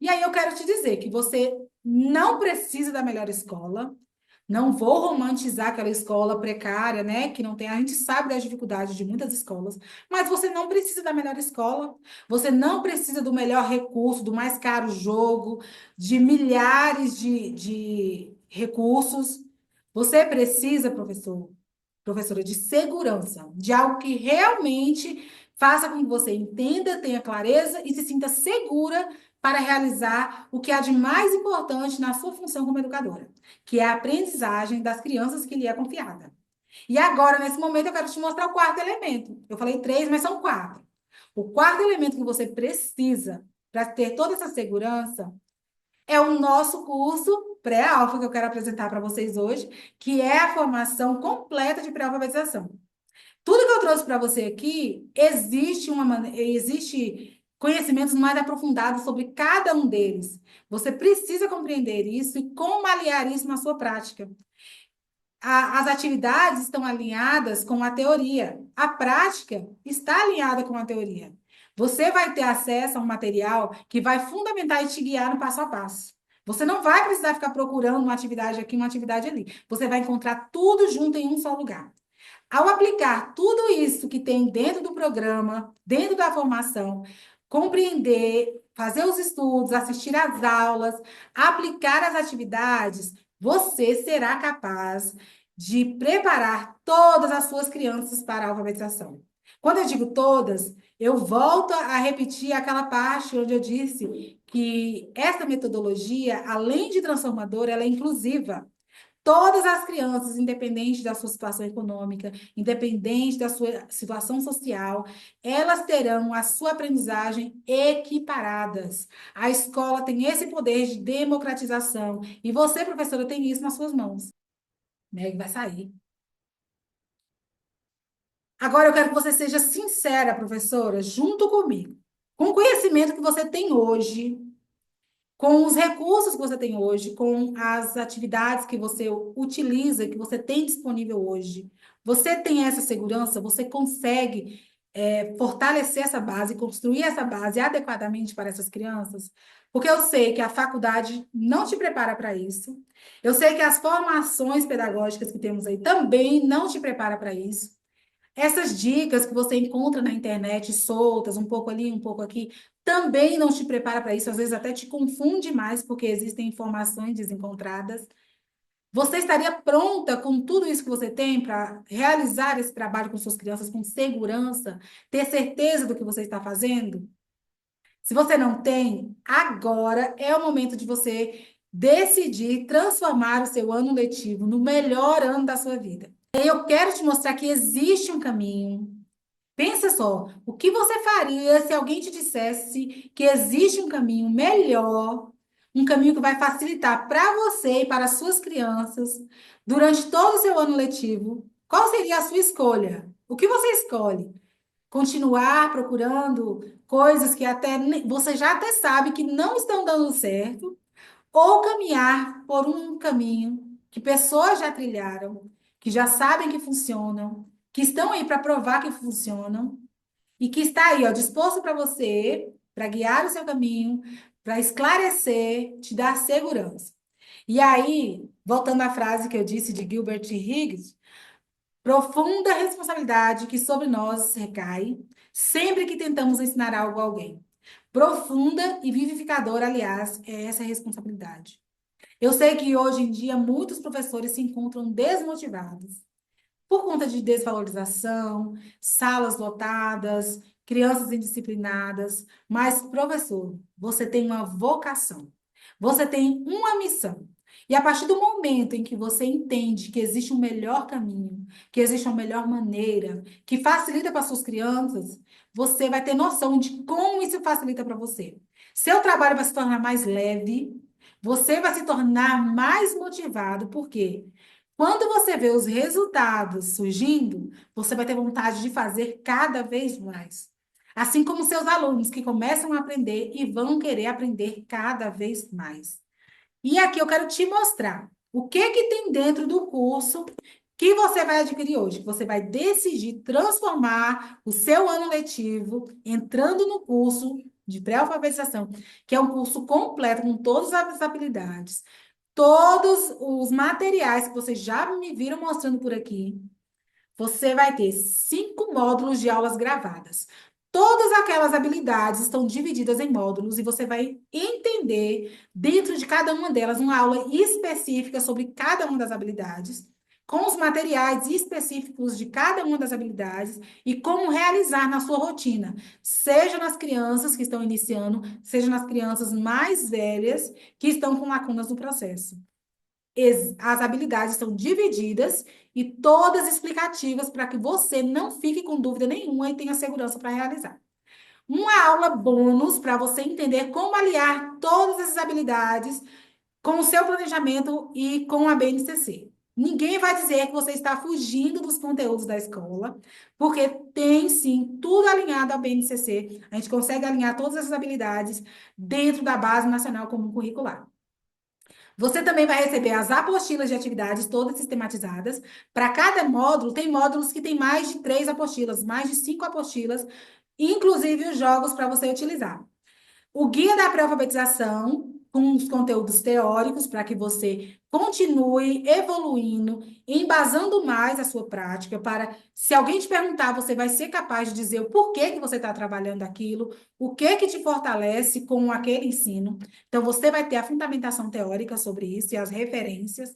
E aí eu quero te dizer que você não precisa da melhor escola. Não vou romantizar aquela escola precária, né? Que não tem. A gente sabe das dificuldades de muitas escolas, mas você não precisa da melhor escola. Você não precisa do melhor recurso, do mais caro jogo, de milhares de recursos. Você precisa, professora, de segurança, de algo que realmente faça com que você entenda, tenha clareza e se sinta segura para realizar o que há de mais importante na sua função como educadora, que é a aprendizagem das crianças que lhe é confiada. E agora, nesse momento, eu quero te mostrar o quarto elemento. Eu falei três, mas são quatro. O quarto elemento que você precisa para ter toda essa segurança é o nosso curso pré-alfa que eu quero apresentar para vocês hoje, que é a formação completa de pré-alfabetização. Tudo que eu trouxe para você aqui, existe conhecimentos mais aprofundados sobre cada um deles. Você precisa compreender isso e como aliar isso na sua prática. As atividades estão alinhadas com a teoria. A prática está alinhada com a teoria. Você vai ter acesso a um material que vai fundamentar e te guiar no passo a passo. Você não vai precisar ficar procurando uma atividade aqui, uma atividade ali. Você vai encontrar tudo junto em um só lugar. Ao aplicar tudo isso que tem dentro do programa, dentro da formação, compreender, fazer os estudos, assistir às aulas, aplicar as atividades, você será capaz de preparar todas as suas crianças para a alfabetização. Quando eu digo todas, eu volto a repetir aquela parte onde eu disse que essa metodologia, além de transformadora, ela é inclusiva. Todas as crianças, independente da sua situação econômica, independente da sua situação social, elas terão a sua aprendizagem equiparadas. A escola tem esse poder de democratização e você, professora, tem isso nas suas mãos. Meg vai sair. Agora eu quero que você seja sincera, professora, junto comigo. Com o conhecimento que você tem hoje, com os recursos que você tem hoje, com as atividades que você utiliza, que você tem disponível hoje, você tem essa segurança, você consegue fortalecer essa base, construir essa base adequadamente para essas crianças? Porque eu sei que a faculdade não te prepara para isso. Eu sei que as formações pedagógicas que temos aí também não te prepara para isso. Essas dicas que você encontra na internet soltas, um pouco ali, um pouco aqui, também não te prepara para isso, às vezes até te confunde mais, porque existem informações desencontradas. Você estaria pronta com tudo isso que você tem para realizar esse trabalho com suas crianças com segurança, ter certeza do que você está fazendo? Se você não tem, agora é o momento de você decidir transformar o seu ano letivo no melhor ano da sua vida. Eu quero te mostrar que existe um caminho. Pensa só, o que você faria se alguém te dissesse que existe um caminho melhor, um caminho que vai facilitar para você e para as suas crianças durante todo o seu ano letivo? Qual seria a sua escolha? O que você escolhe? Continuar procurando coisas que você já até sabe que não estão dando certo, ou caminhar por um caminho que pessoas já trilharam, que já sabem que funcionam, que estão aí para provar que funcionam e que está aí, ó, disposto para você, para guiar o seu caminho, para esclarecer, te dar segurança. E aí, voltando à frase que eu disse de Gilbert Higgs, profunda responsabilidade que sobre nós recai sempre que tentamos ensinar algo a alguém. Profunda e vivificadora, aliás, é essa responsabilidade. Eu sei que hoje em dia muitos professores se encontram desmotivados por conta de desvalorização, salas lotadas, crianças indisciplinadas, mas, professor, você tem uma vocação, você tem uma missão. E a partir do momento em que você entende que existe um melhor caminho, que existe uma melhor maneira, que facilita para suas crianças, você vai ter noção de como isso facilita para você. Seu trabalho vai se tornar mais leve, você vai se tornar mais motivado, por quê? Quando você vê os resultados surgindo, você vai ter vontade de fazer cada vez mais. Assim como seus alunos que começam a aprender e vão querer aprender cada vez mais. E aqui eu quero te mostrar o que que tem dentro do curso que você vai adquirir hoje. Você vai decidir transformar o seu ano letivo entrando no curso de pré-alfabetização, que é um curso completo com todas as habilidades, todos os materiais que vocês já me viram mostrando por aqui. Você vai ter 5 módulos de aulas gravadas. Todas aquelas habilidades estão divididas em módulos e você vai entender dentro de cada uma delas uma aula específica sobre cada uma das habilidades, com os materiais específicos de cada uma das habilidades e como realizar na sua rotina, seja nas crianças que estão iniciando, seja nas crianças mais velhas que estão com lacunas no processo. As habilidades estão divididas e todas explicativas para que você não fique com dúvida nenhuma e tenha segurança para realizar. Uma aula bônus para você entender como aliar todas essas habilidades com o seu planejamento e com a BNCC. Ninguém vai dizer que você está fugindo dos conteúdos da escola, porque tem sim tudo alinhado à BNCC. A gente consegue alinhar todas essas habilidades dentro da Base Nacional Comum Curricular. Você também vai receber as apostilas de atividades todas sistematizadas. Para cada módulo, tem módulos que tem mais de 3 apostilas, mais de 5 apostilas, inclusive os jogos para você utilizar. O guia da pré-alfabetização, com os conteúdos teóricos, para que você continue evoluindo, embasando mais a sua prática, para, se alguém te perguntar, você vai ser capaz de dizer o porquê que você está trabalhando aquilo, o que que te fortalece com aquele ensino. Então, você vai ter a fundamentação teórica sobre isso e as referências,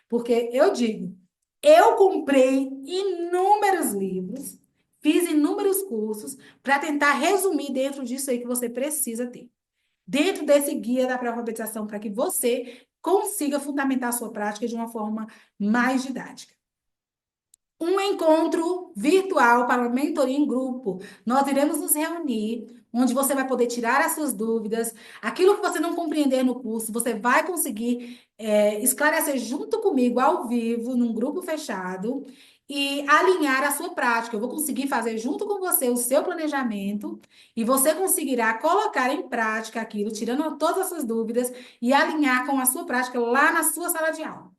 porque eu digo, eu comprei inúmeros livros, fiz inúmeros cursos para tentar resumir dentro disso aí que você precisa ter dentro desse guia da pré-alfabetização para que você consiga fundamentar a sua prática de uma forma mais didática. Um encontro virtual para uma mentoria em grupo. Nós iremos nos reunir, onde você vai poder tirar as suas dúvidas, aquilo que você não compreender no curso, você vai conseguir esclarecer junto comigo, ao vivo, num grupo fechado, e alinhar a sua prática. Eu vou conseguir fazer junto com você o seu planejamento, e você conseguirá colocar em prática aquilo, tirando todas as suas dúvidas, e alinhar com a sua prática lá na sua sala de aula.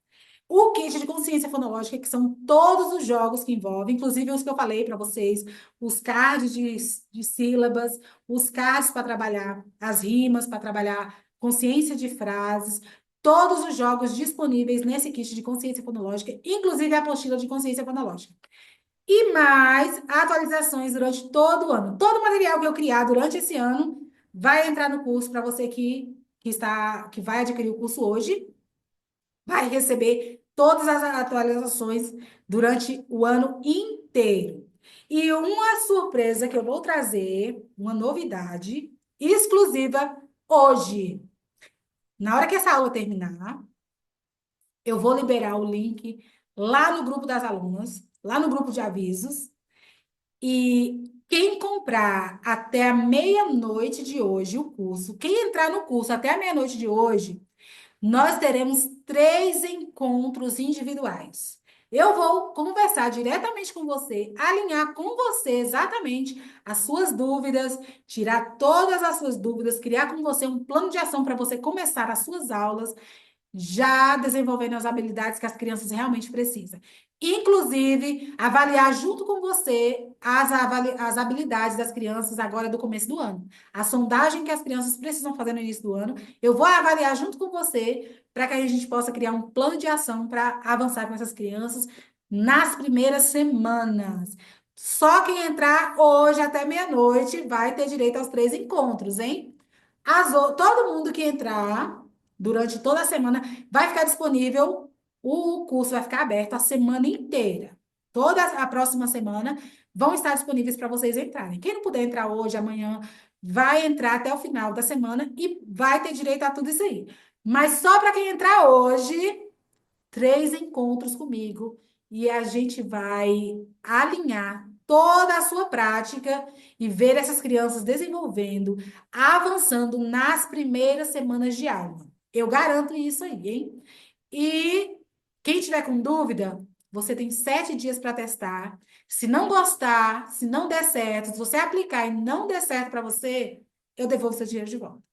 O kit de consciência fonológica, que são todos os jogos que envolvem, inclusive os que eu falei para vocês, os cards de sílabas, os cards para trabalhar as rimas, para trabalhar consciência de frases, todos os jogos disponíveis nesse kit de consciência fonológica, inclusive a apostila de consciência fonológica. E mais atualizações durante todo o ano. Todo o material que eu criar durante esse ano vai entrar no curso para você que vai adquirir o curso hoje vai receber todas as atualizações durante o ano inteiro. E uma surpresa que eu vou trazer, uma novidade exclusiva hoje. Na hora que essa aula terminar, eu vou liberar o link lá no grupo das alunas, lá no grupo de avisos, e quem comprar até a meia-noite de hoje o curso, quem entrar no curso até a meia-noite de hoje, nós teremos 3 encontros individuais. Eu vou conversar diretamente com você, alinhar com você exatamente as suas dúvidas, tirar todas as suas dúvidas, criar com você um plano de ação para você começar as suas aulas já desenvolvendo as habilidades que as crianças realmente precisam. Inclusive, avaliar junto com você as habilidades das crianças agora do começo do ano. A sondagem que as crianças precisam fazer no início do ano, eu vou avaliar junto com você para que a gente possa criar um plano de ação para avançar com essas crianças nas primeiras semanas. Só quem entrar hoje até meia-noite vai ter direito aos 3 encontros, hein? Todo mundo que entrar durante toda a semana vai ficar disponível, o curso vai ficar aberto a semana inteira. Toda a próxima semana vão estar disponíveis para vocês entrarem. Quem não puder entrar hoje, amanhã, vai entrar até o final da semana e vai ter direito a tudo isso aí. Mas só para quem entrar hoje, 3 encontros comigo e a gente vai alinhar toda a sua prática e ver essas crianças desenvolvendo, avançando nas primeiras semanas de aula. Eu garanto isso aí, hein? E quem tiver com dúvida, Você tem 7 dias para testar. Se não gostar, se não der certo, se você aplicar e não der certo para você, eu devolvo seu dinheiro de volta.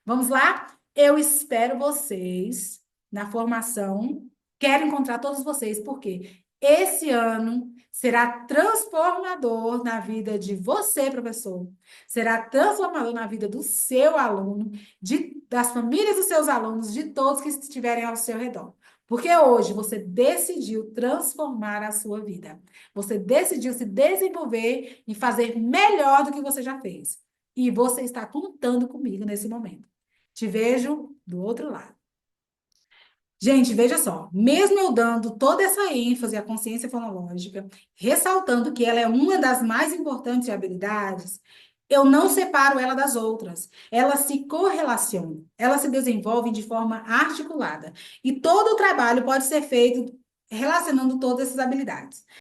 Vamos lá? Eu espero vocês na formação. Quero encontrar todos vocês, porque esse ano será transformador na vida de você, professor. Será transformador na vida do seu aluno, das famílias dos seus alunos, de todos que estiverem ao seu redor. Porque hoje você decidiu transformar a sua vida. Você decidiu se desenvolver e fazer melhor do que você já fez. E você está contando comigo nesse momento. Te vejo do outro lado. Gente, veja só, mesmo eu dando toda essa ênfase à consciência fonológica, ressaltando que ela é uma das mais importantes habilidades, eu não separo ela das outras. Elas se correlacionam, elas se desenvolvem de forma articulada. E todo o trabalho pode ser feito relacionando todas essas habilidades.